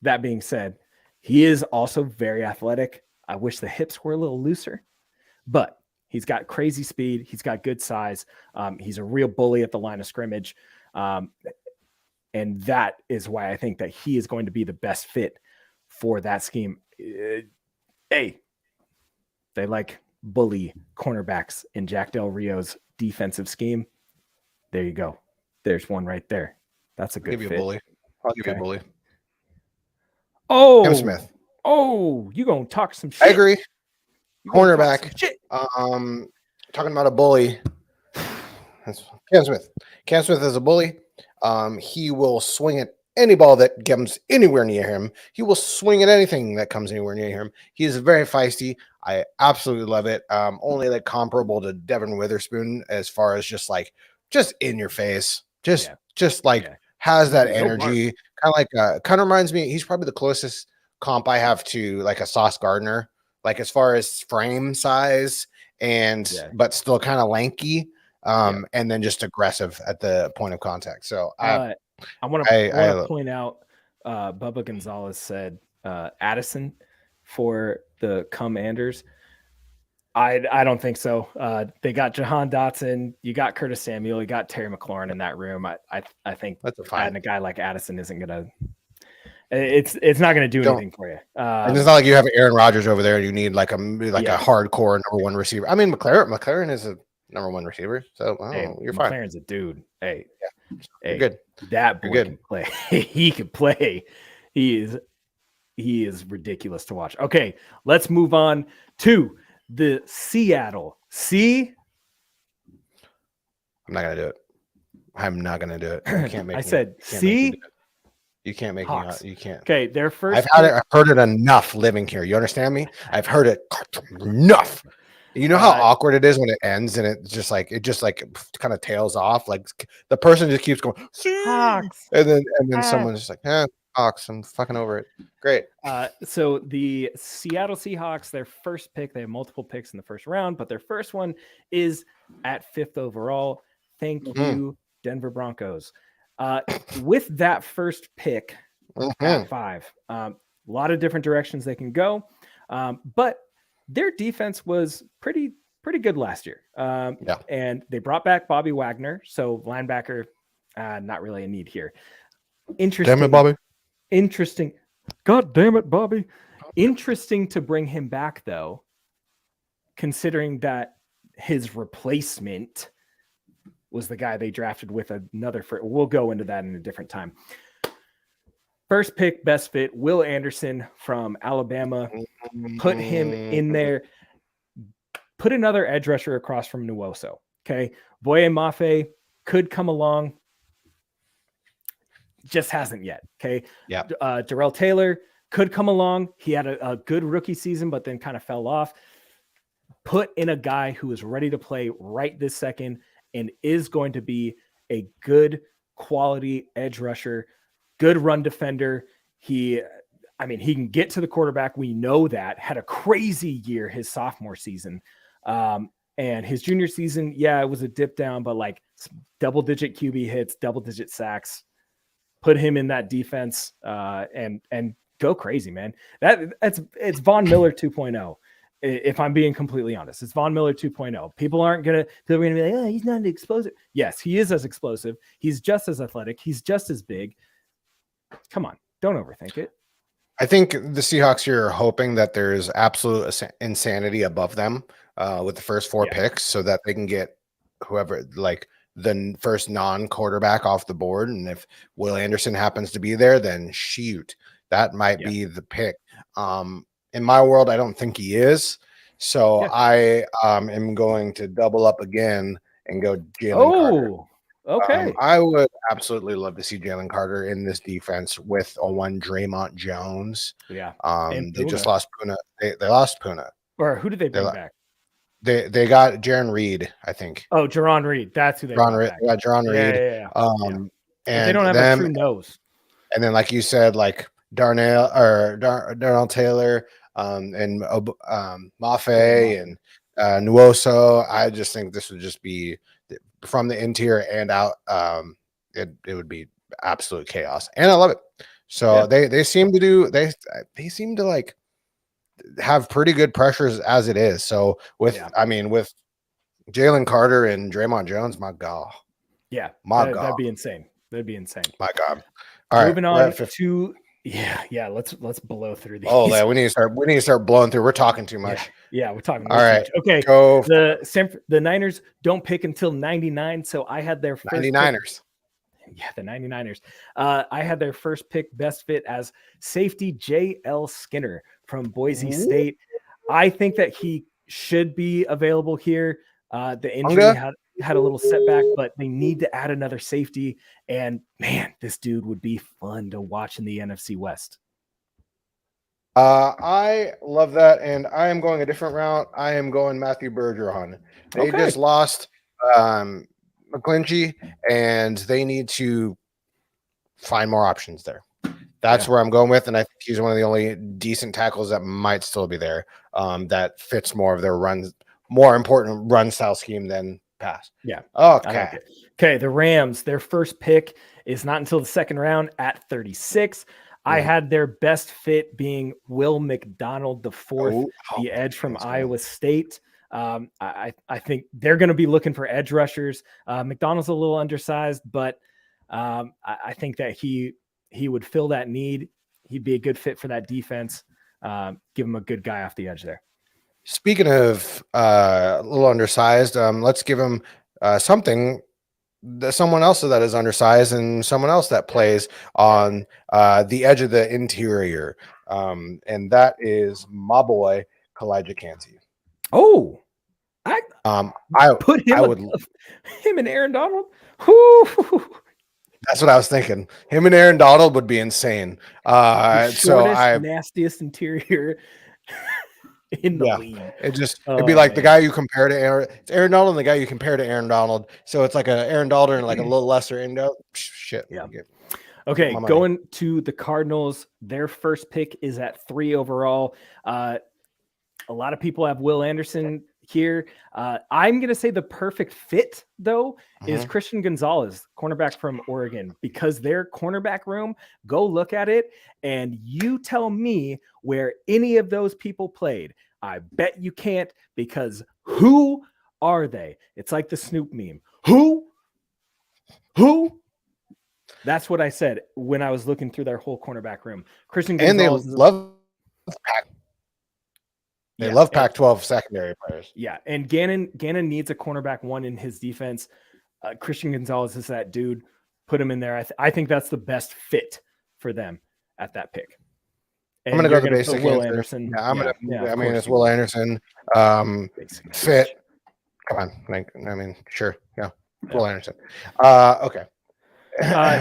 that being said, he is also very athletic. I wish the hips were a little looser, but he's got crazy speed. He's got good size. He's a real bully at the line of scrimmage. And that is why I think that he is going to be the best fit for that scheme. Hey, they like bully cornerbacks in Jack Del Rio's defensive scheme. There you go. There's one right there. That's a good fit. I'll give you a bully. Oh, Cam Smith. Oh, you gonna talk some shit? I agree. Cornerback. Talking about a bully. That's Cam Smith. Cam Smith is a bully. He will swing at any ball that comes anywhere near him. He will swing at anything that comes anywhere near him. He is very feisty. I absolutely love it. Only like comparable to Devin Witherspoon as far as just in your face. Has that energy. Kind of reminds me. He's probably the closest comp I have to like a Sauce Gardner, like as far as frame size but still kind of lanky. And then just aggressive at the point of contact. So I want to point out Bubba Gonzalez said Addison for the Commanders. I don't think so. They got Jahan Dotson, you got Curtis Samuel, you got Terry McLaurin in that room. I think adding a guy like Addison isn't gonna. It's not gonna do anything for you. And it's not like you have Aaron Rodgers over there and you need like a hardcore number one receiver. I mean, McLaren is a number one receiver, so you're fine. McLaren's a dude. Hey, you're good. That boy can play. He can play. He is ridiculous to watch. Okay, let's move on to the Seattle Sea. I'm not gonna do it. I'm not gonna do it. You can't make. I said C. You can't make Hawks. me. You can't. Okay, their first. I've heard it enough living here. You understand me? I've heard it enough. You know how awkward it is when it ends and it just kind of tails off. Like the person just keeps going, Hawks. and then someone's just like, Hawks, I'm fucking over it. Great. So the Seattle Seahawks, their first pick, they have multiple picks in the first round, but their first one is at 5th overall. Thank you, Denver Broncos. With that first pick at 5, a lot of different directions they can go, but their defense was pretty good last year. And they brought back Bobby Wagner, so linebacker, not really a need here. Interesting. Damn it, Bobby. Interesting. God damn it, Bobby. Interesting to bring him back, though, considering that his replacement was the guy they drafted with another. We'll go into that in a different time. First pick, best fit, Will Anderson from Alabama. Put him in there. Put another edge rusher across from Nwosu. Okay. Boye Mafe could come along. Just hasn't yet. Okay. Yeah. Darrell Taylor could come along. He had a good rookie season, but then kind of fell off. Put in a guy who is ready to play right this second and is going to be a good quality edge rusher, good run defender. He can get to the quarterback. We know that. Had a crazy year his sophomore season. And his junior season, it was a dip down, but like double-digit QB hits, double-digit sacks. Put him in that defense and go crazy, man. It's Von Miller 2.0. If I'm being completely honest, it's Von Miller 2.0. People are going to be like, oh, he's not explosive. Yes, he is as explosive. He's just as athletic. He's just as big. Come on, don't overthink it. I think the Seahawks here are hoping that there's absolute insanity above them with the first 4 picks so that they can get whoever, like the first non-quarterback off the board. And if Will Anderson happens to be there, then shoot, that might be the pick. In my world, I don't think he is. So I am going to double up again and go Jalen Carter. Okay. I would absolutely love to see Jalen Carter in this defense with a one Draymond Jones. Yeah. They just lost Puna. They lost Puna. Or who did they bring back? They got Jaron Reed, I think. Oh, Jaron Reed. That's who they brought back. They got Jaron Reed. Yeah. And they don't have a true nose. And then, like you said, like Darnell Taylor, and Mafe and Nuoso. I just think this would just be from the interior and out. It would be absolute chaos, and I love it. So they seem to they seem to like have pretty good pressures as it is. So with Jalen Carter and Draymond Jones, my God. Yeah, that'd be insane. That'd be insane. My God. All Moving on to let's blow through these. Oh, yeah, we need to start blowing through. We're talking too much. Yeah, we're talking. All right, okay. Go. The Niners don't pick until 99, so I had their first 99ers. Yeah, the 99ers. I had their first pick, best fit, as safety J.L. Skinner from Boise State. I think that he should be available here. The injury had a little setback, but they need to add another safety. And man, this dude would be fun to watch in the NFC West. I love that, and I am going a different route. I am going Matthew Bergeron. They just lost McClinchy, and they need to find more options there. That's where I'm going with, and I think he's one of the only decent tackles that might still be there. That fits more of their runs, more important run style scheme than pass. Yeah. Okay. Okay. The Rams, their first pick is not until the second round at 36. I had their best fit being Will McDonald, the fourth, the edge from Iowa State. I think they're going to be looking for edge rushers. McDonald's a little undersized, but I think that he would fill that need. He'd be a good fit for that defense. Give him a good guy off the edge there. Speaking of a little undersized, let's give him someone else that is undersized and someone else that plays on the edge of the interior. And that is my boy, Kalijah Kancey. Oh, I put him him and Aaron Donald. Whoo. That's what I was thinking. Him and Aaron Donald would be insane. Nastiest interior in the league. It'd be like the guy you compare to Aaron Donald, and the guy you compare to Aaron Donald. So it's like a Aaron Donald and like a little lesser Endo. Shit. Yeah. Okay, going to the Cardinals. Their first pick is at 3 overall. A lot of people have Will Anderson here. I'm going to say the perfect fit, though, is Christian Gonzalez, cornerback from Oregon, because their cornerback room, go look at it, and you tell me where any of those people played. I bet you can't, because who are they? It's like the Snoop meme. Who? That's what I said when I was looking through their whole cornerback room. Christian Gonzalez. And they love Pac-12 secondary players. Yeah, and Gannon needs a cornerback one in his defense. Christian Gonzalez is that dude. Put him in there. I think that's the best fit for them at that pick. And I'm going to go the basic Will Anderson. Yeah, it's Will Anderson. Fit. Come on. Sure. Yeah. Will Anderson. Okay.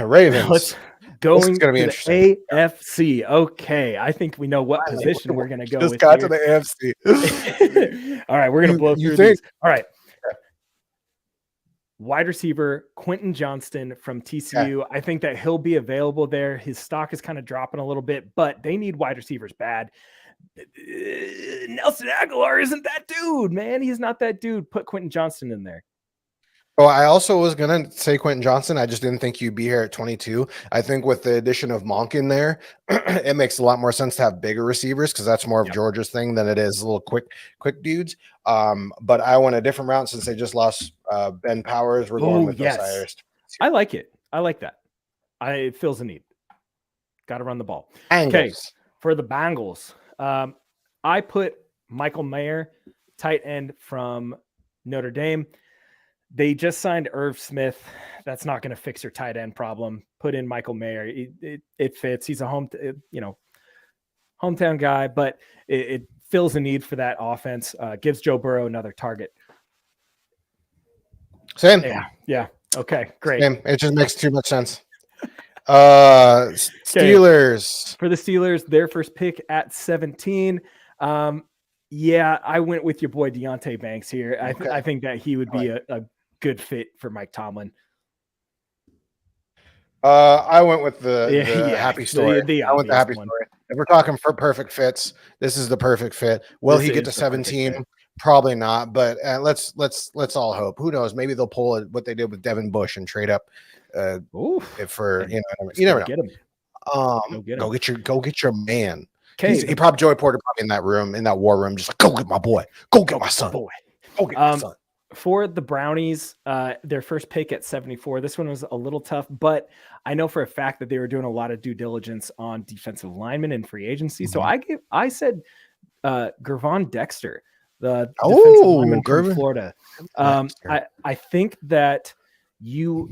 Ravens. Let's going to be interesting. AFC. Okay, I think we know what position we're going to go. Just got to the AFC. All right, we're going to blow through these. All right. Wide receiver Quentin Johnston from TCU. I think that he'll be available there. His stock is kind of dropping a little bit, but they need wide receivers bad. Nelson Aguilar isn't that dude, man. He's not that dude. Put Quentin Johnston in there. Oh, I also was going to say Quentin Johnston. I just didn't think you'd be here at 22. I think with the addition of Monk in there, it makes a lot more sense to have bigger receivers because that's more of Georgia's thing than it is little quick dudes. But I went a different route since they just lost Ben Powers. We're going with Osiris. I like it. I like that. It fills a need. Got to run the ball. Okay, for the Bengals, I put Michael Mayer, tight end from Notre Dame. They just signed Irv Smith. That's not going to fix your tight end problem. Put in Michael Mayer. It fits. He's a hometown guy, but it fills a need for that offense. Gives Joe Burrow another target. Same. Yeah. Okay, great. Same. It just makes too much sense. Steelers. For the Steelers, their first pick at 17. Yeah, I went with your boy Deontay Banks here. I think that he would be a good fit for Mike Tomlin. I went with the happy story. I went the happy story. If we're talking for perfect fits, this is the perfect fit. Will he get to 17? Probably not, but let's all hope. Who knows? Maybe they'll pull what they did with Devin Bush and trade up for you never know. Get him. Go get your man. Okay, he probably Joey Porter probably in that room, in that war room, just like, go get my boy, go get my son, boy. Go get my son. For the Brownies, their first pick at 74. This one was a little tough, but I know for a fact that they were doing a lot of due diligence on defensive linemen and free agency. So I said Gervon Dexter, the defensive lineman from Florida. I think that you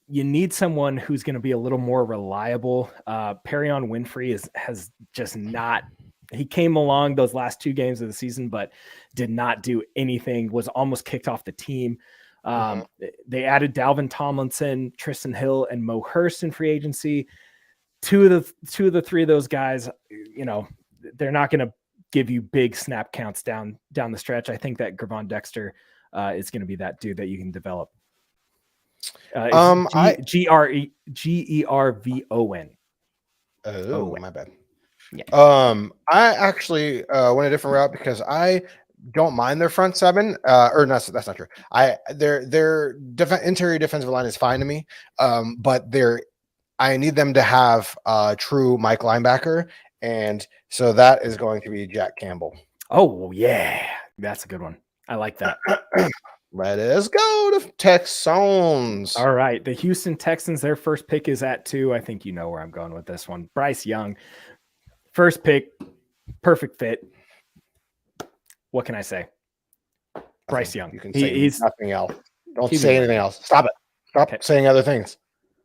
need someone who's going to be a little more reliable. Perion Winfrey has just not. He came along those last 2 games of the season, but did not do anything, was almost kicked off the team. They added Dalvin Tomlinson, Tristan Hill, and Mo Hurst in free agency. Two of the 3 of those guys, they're not going to give you big snap counts down the stretch. I think that Gervon Dexter is going to be that dude that you can develop. Gervon. Oh, my bad. Yeah. I actually went a different route because I don't mind their front 7. Or no, that's not true. Their interior defensive line is fine to me. But I need them to have a true Mike linebacker, and so that is going to be Jack Campbell. Oh yeah, that's a good one. I like that. Let us go to Texans. All right, the Houston Texans. Their first pick is at 2. I think you know where I'm going with this one. Bryce Young. First pick, perfect fit. What can I say? Bryce Young. You can say nothing else. Don't say anything else. Stop it. Stop saying other things.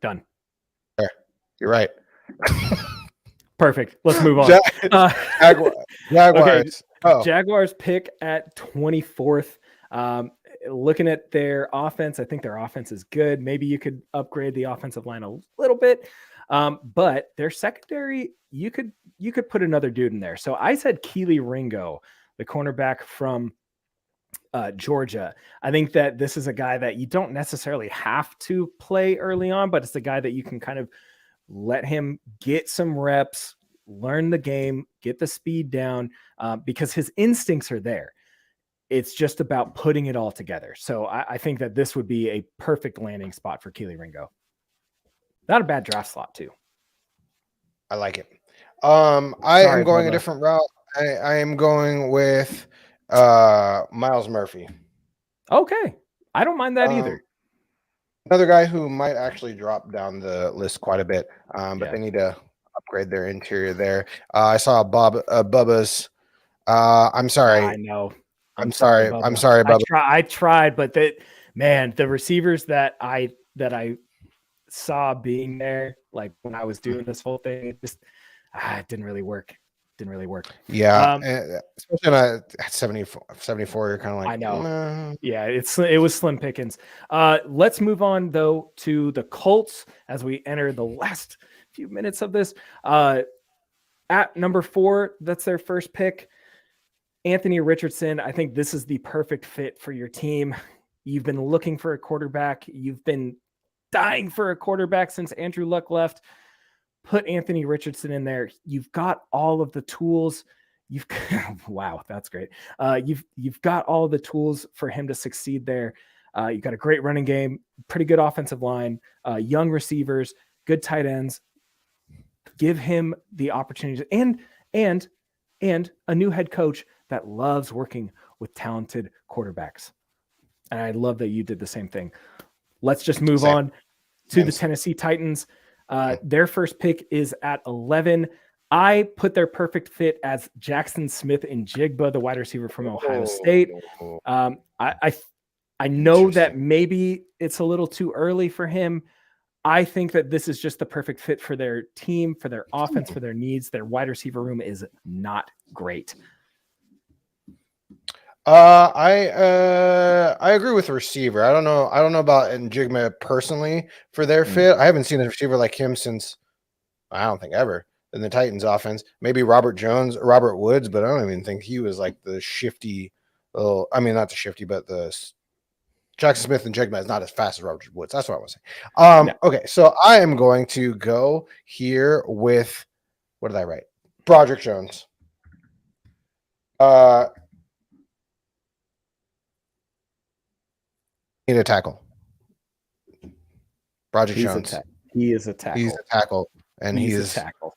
Done. There. You're right. Perfect. Let's move on. Jaguars. Okay. Jaguars pick at 24th. Looking at their offense, I think their offense is good. Maybe you could upgrade the offensive line a little bit. But their secondary, you could put another dude in there. So I said Keely Ringo, the cornerback from Georgia. I think that this is a guy that you don't necessarily have to play early on, but it's the guy that you can kind of let him get some reps, learn the game, get the speed down, because his instincts are there. It's just about putting it all together. So I think that this would be a perfect landing spot for Keely Ringo. Not a bad draft slot too. I like it. I am going a different route. I am going with Miles Murphy. Okay. I don't mind that either. Another guy who might actually drop down the list quite a bit, but they need to upgrade their interior there. I saw Bubba's. I'm sorry. I know. I'm sorry. Bubba. I'm sorry, Bubba. I tried, but the receivers that I saw being there, like when I was doing this whole thing, it just it didn't really work. Yeah, especially at 74, you're kind of like, I know. Yeah, it was slim pickings. Let's move on though to the Colts as we enter the last few minutes of this. At number 4, that's their first pick. Anthony Richardson. I think this is the perfect fit for your team. You've been looking for a quarterback. You've been dying for a quarterback since Andrew Luck left. Put Anthony Richardson in there. You've got all of the tools. Wow, that's great. You've got all the tools for him to succeed there. You've got a great running game, pretty good offensive line, young receivers, good tight ends. Give him the opportunity and a new head coach that loves working with talented quarterbacks. And I love that you did the same thing. Let's just move on to the Tennessee Titans. Their first pick is at 11. I put their perfect fit as Jackson Smith and Jigba, the wide receiver from Ohio State. I I know that maybe it's a little too early for him. I think that this is just the perfect fit for their team, for their offense, for their needs. Their wide receiver room is not great. I agree with the receiver. I don't know about Njigma personally for their fit. I haven't seen a receiver like him since, I don't think, ever in the Titans offense. Maybe Robert Woods, but I don't even think he was like the shifty little, I mean, not the shifty, but the Jackson Smith and Njigma is not as fast as Robert Woods. That's what I was saying. Okay, so I am going to go here with, what did I write? Broderick Jones. Need a tackle. Broderick Jones. He is a tackle. He's a tackle, and he's a tackle.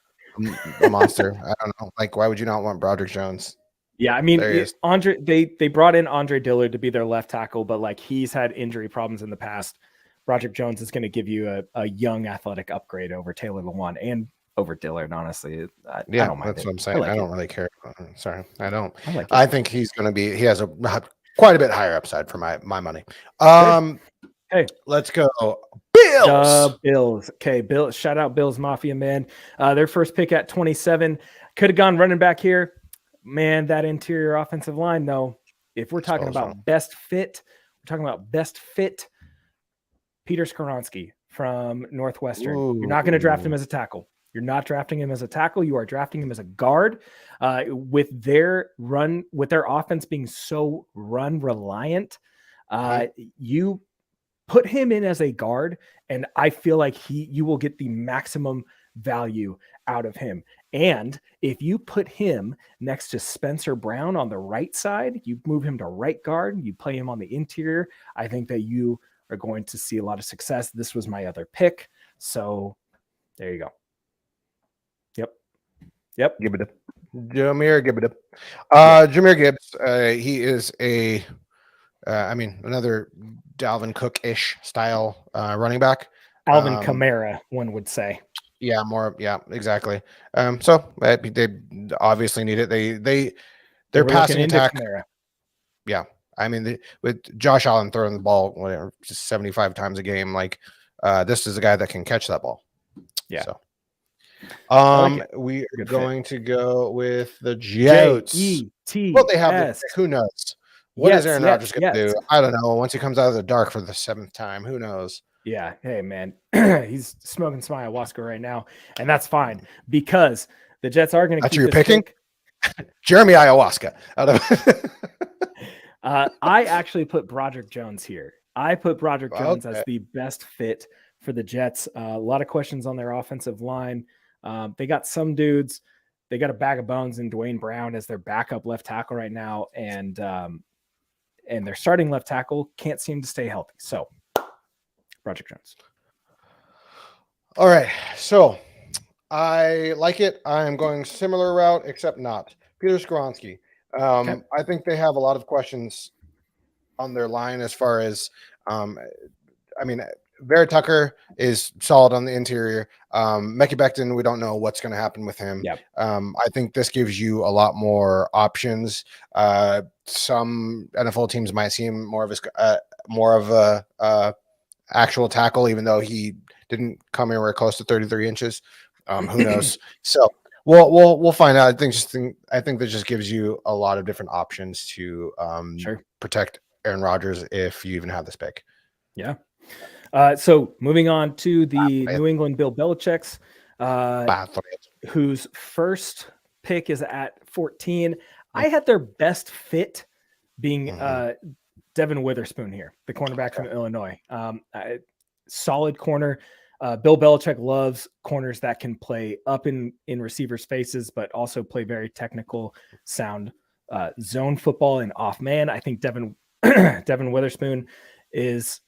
A monster. I don't know. Like, why would you not want Broderick Jones? Yeah, I mean, they brought in Andre Dillard to be their left tackle, but like he's had injury problems in the past. Broderick Jones is going to give you a young athletic upgrade over Taylor Lewan and over Dillard, honestly. I don't mind that's what I'm saying. I don't really care. Sorry, I don't. I think he's going to be. He has a quite a bit higher upside for my money. Hey, let's go. Bills. Bills. Okay, Bill. Shout out Bills Mafia, man. Their first pick at 27. Could have gone running back here. Man, that interior offensive line, though. If we're talking about best fit, Peter Skoronski from Northwestern. Ooh. You're not going to draft him as a tackle. You're not drafting him as a tackle. You are drafting him as a guard. With their offense being so run reliant, you put him in as a guard, and I feel like you will get the maximum value out of him. And if you put him next to Spencer Brown on the right side, you move him to right guard, you play him on the interior, I think that you are going to see a lot of success. This was my other pick. So there you go. Yep. Give it up. Jahmyr Gibbs. He is another Dalvin Cook-ish style running back. Alvin Kamara, one would say. Yeah, more. Yeah, exactly. So they obviously need it. Their passing attack. Kamara. Yeah, I mean, with Josh Allen throwing the ball 75 times a game, like this is a guy that can catch that ball. Yeah. So. We are going to go with the Jets. Well, they have who knows? What is Aaron Rodgers going to do? I don't know. Once he comes out of the dark for the 7th time, who knows? Yeah. Hey, man, he's smoking some ayahuasca right now, and that's fine because the Jets are going to. That's who you're picking, Jeremy Ayahuasca. I actually put Broderick Jones here. I put Broderick Jones as the best fit for the Jets. A lot of questions on their offensive line. They got some dudes. They got a bag of bones in Dwayne Brown as their backup left tackle right now, and their starting left tackle can't seem to stay healthy. So, Broderick Jones. All right, so I like it. I am going similar route, except not Peter Skoronski. I think they have a lot of questions on their line as far as, Vera Tucker is solid on the interior. Mekhi Becton, we don't know what's going to happen with him. Yep. I think this gives you a lot more options. Some NFL teams might see him more of a actual tackle, even though he didn't come anywhere close to 33 inches. Who knows? So we'll find out. I think that just gives you a lot of different options to protect Aaron Rodgers if you even have this pick. Yeah. So moving on to the New England Bill Belichick's, whose first pick is at 14. I had their best fit being Devin Witherspoon here, the cornerback from Illinois. Solid corner. Bill Belichick loves corners that can play up in receivers' faces, but also play very technical, sound zone football and off man. I think Devin Witherspoon is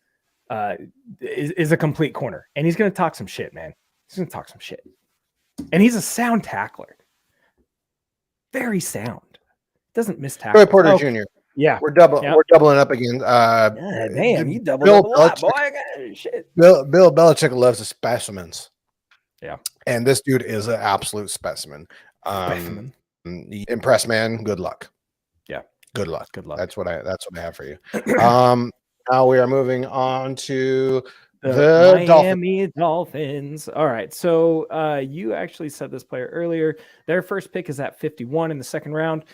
a complete corner, and he's going to talk some shit, man. He's going to talk some shit, and he's a sound tackler. Very sound. Doesn't miss tackles. Troy Porter Jr. Yeah, we're doubling up again. Damn, you doubled up a lot, boy. Shit. Bill Belichick loves the specimens. Yeah, and this dude is an absolute specimen. Impressed, man. Good luck. Yeah, good luck. Good luck. That's what I have for you. Now we are moving on to the Miami Dolphins. All right. So you actually said this player earlier. Their first pick is at 51 in the second round.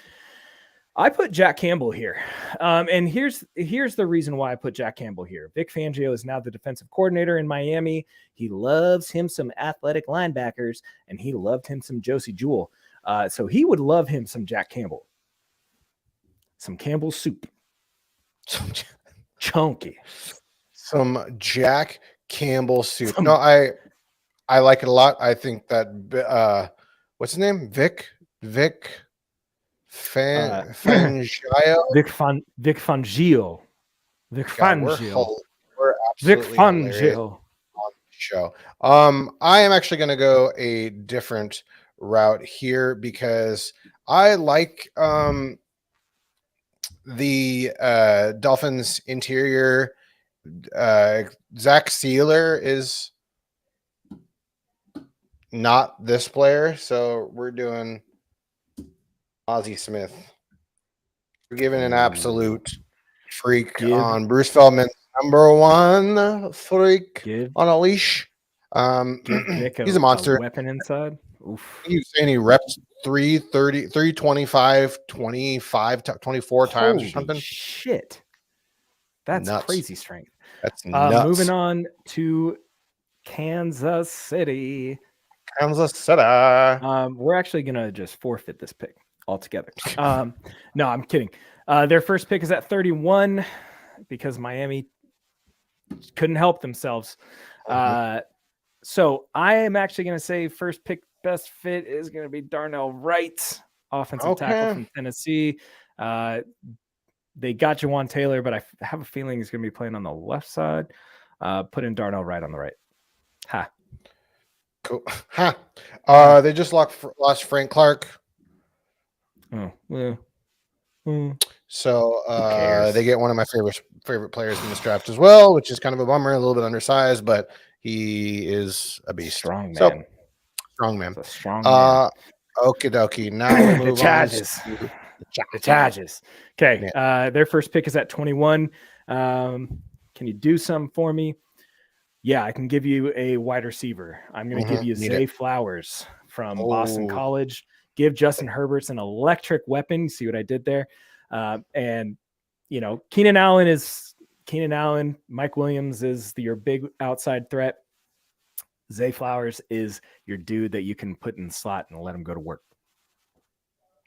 I put Jack Campbell here. And here's the reason why I put Jack Campbell here. Vic Fangio is now the defensive coordinator in Miami. He loves him some athletic linebackers, and he loved him some Josie Jewell. So he would love him some Jack Campbell. Some Campbell soup. Chunky. Some Jack Campbell soup. No, I like it a lot. I think that what's his name? Vic Fangio. Vic Fangio. Vic Fangio. We're absolutely hilarious on the show. I am actually going to go a different route here because I like the Dolphins interior. Zach Sealer is not this player, so we're doing Ozzie Smith. We're giving an absolute freak on Bruce Feldman's #1 freak on a leash. He's a monster. Weapon inside. Oof. He's saying he reps 330, 325, 25, 24 times or something. Shit. That's nuts. Crazy strength. That's nuts. Moving on to Kansas City. Kansas City. We're actually going to just forfeit this pick altogether. No, I'm kidding. Their first pick is at 31 because Miami couldn't help themselves. So I am actually going to say first pick best fit is going to be Darnell Wright, offensive tackle from Tennessee. They got Jawan Taylor, but I have a feeling he's going to be playing on the left side. Put in Darnell Wright on the right. Ha. Cool. Ha. They just lost Frank Clark. Oh, yeah. So they get one of my favorite players in this draft as well, which is kind of a bummer, a little bit undersized, but he is a beast. Strong man. So, strong man. Strong man. Okie dokie. Now we move on. The Chargers. Okay. Their first pick is at 21. Can you do some for me? Yeah, I can give you a wide receiver. I'm going to give you Zay Flowers from Boston College. Give Justin Herbert's an electric weapon. See what I did there? And, you know, Keenan Allen, Mike Williams is your big outside threat. Zay Flowers is your dude that you can put in the slot and let him go to work.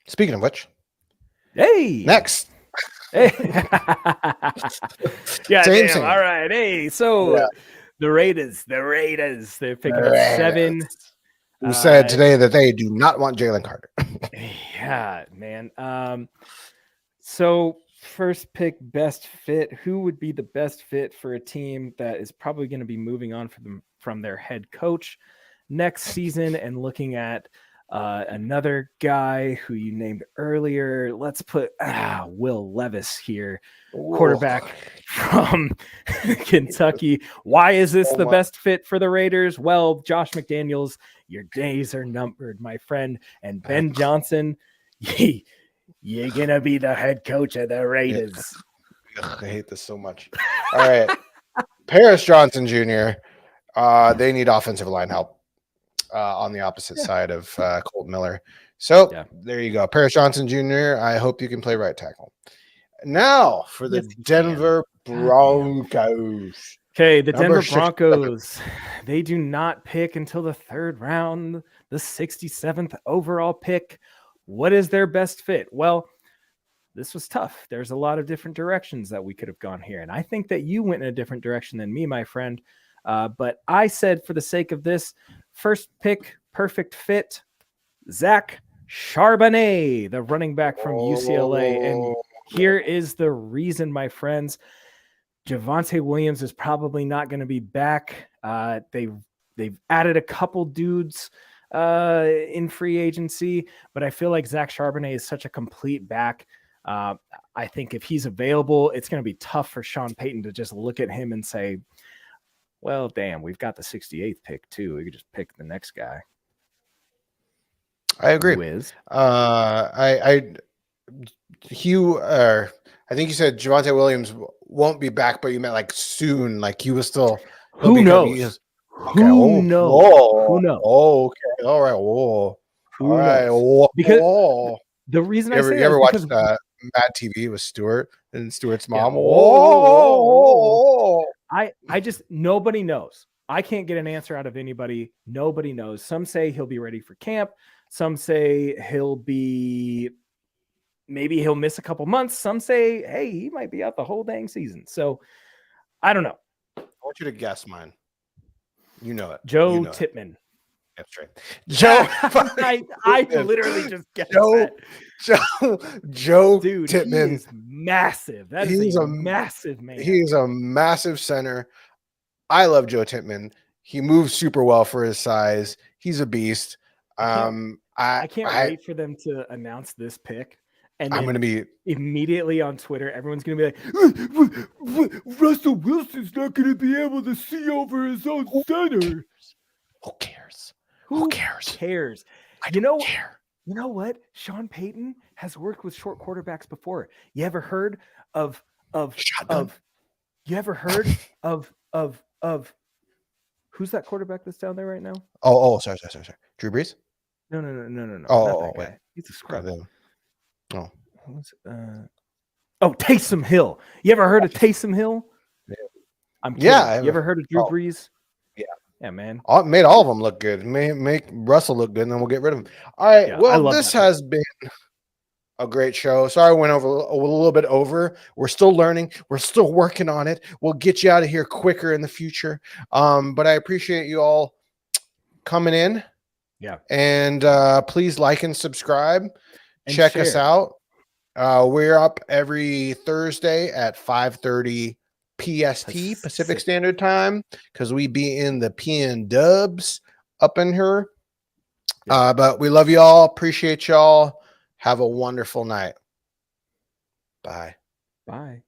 Speaking of which, hey, next. Hey. Yeah, damn. All right. Hey, so the Raiders, they're picking up 7. Who said today that they do not want Jalen Carter? Yeah, man. So first pick, best fit. Who would be the best fit for a team that is probably going to be moving on from their head coach next season and looking at another guy who you named earlier? Let's put Will Levis here, quarterback from Kentucky. Why is this the best fit for the Raiders? Well, Josh McDaniels, your days are numbered, my friend. And Ben Johnson, you're going to be the head coach of the Raiders. I hate this so much. All right. Paris Johnson Jr., they need offensive line help. On the opposite side of Colt Miller. So there you go. Paris Johnson Jr., I hope you can play right tackle. Now for the Denver Broncos. Okay, the Denver Broncos, they do not pick until the 3rd round, the 67th overall pick. What is their best fit? Well, this was tough. There's a lot of different directions that we could have gone here. And I think that you went in a different direction than me, my friend. But I said, for the sake of this, first pick, perfect fit, Zach Charbonnet, the running back from UCLA. And here is the reason, my friends. Javonte Williams is probably not going to be back. They've added a couple dudes in free agency, but I feel like Zach Charbonnet is such a complete back. I think if he's available, it's going to be tough for Sean Payton to just look at him and say, well, damn, we've got the 68th pick too. We could just pick the next guy. I agree. Wiz. Hugh, I think you said Javonte Williams won't be back, but you meant like soon. Like he was still. Who knows? Okay. Who knows? Whoa. Who knows? Okay. All right. Whoa. Who All right. knows? Whoa. Because the reason you I say you that ever is watched because Mad TV with Stuart and Stuart's mom? Yeah. Whoa. I just nobody knows. I can't get an answer out of anybody. Nobody knows. Some say he'll be ready for camp. Some say maybe he'll miss a couple months. Some say, hey, he might be out the whole dang season. So I don't know. I want you to guess mine. You know it. Joe Tippmann. That's right. Joe. I literally just guessed Joe Dude, Tippmann. He is massive. That is a massive man. He's a massive center. I love Joe Tippmann. He moves super well for his size. He's a beast. I can't wait for them to announce this pick. And I'm going to be immediately on Twitter. Everyone's going to be like, Russell Wilson's not going to be able to see over his own center. Who cares? Who cares? I don't care. You know what? Sean Payton has worked with short quarterbacks before. You ever heard of who's that quarterback that's down there right now? Oh, sorry. Drew Brees? No. Oh, wait. He's a scrub. Oh. Taysom Hill. You ever heard of Taysom Hill? Yeah. I'm kidding. You ever heard of Drew Brees? Yeah, man. Made all of them look good. Make Russell look good, and then we'll get rid of him. All right. Yeah, well, this has been a great show. Sorry, I went over a little bit over. We're still learning. We're still working on it. We'll get you out of here quicker in the future. But I appreciate you all coming in. Yeah. And please like and subscribe. And check us out. We're up every Thursday at 5:30 PST, Pacific Standard Time, because we be in the PN Dubs up in here. Yeah. But we love y'all. Appreciate y'all. Have a wonderful night. Bye. Bye.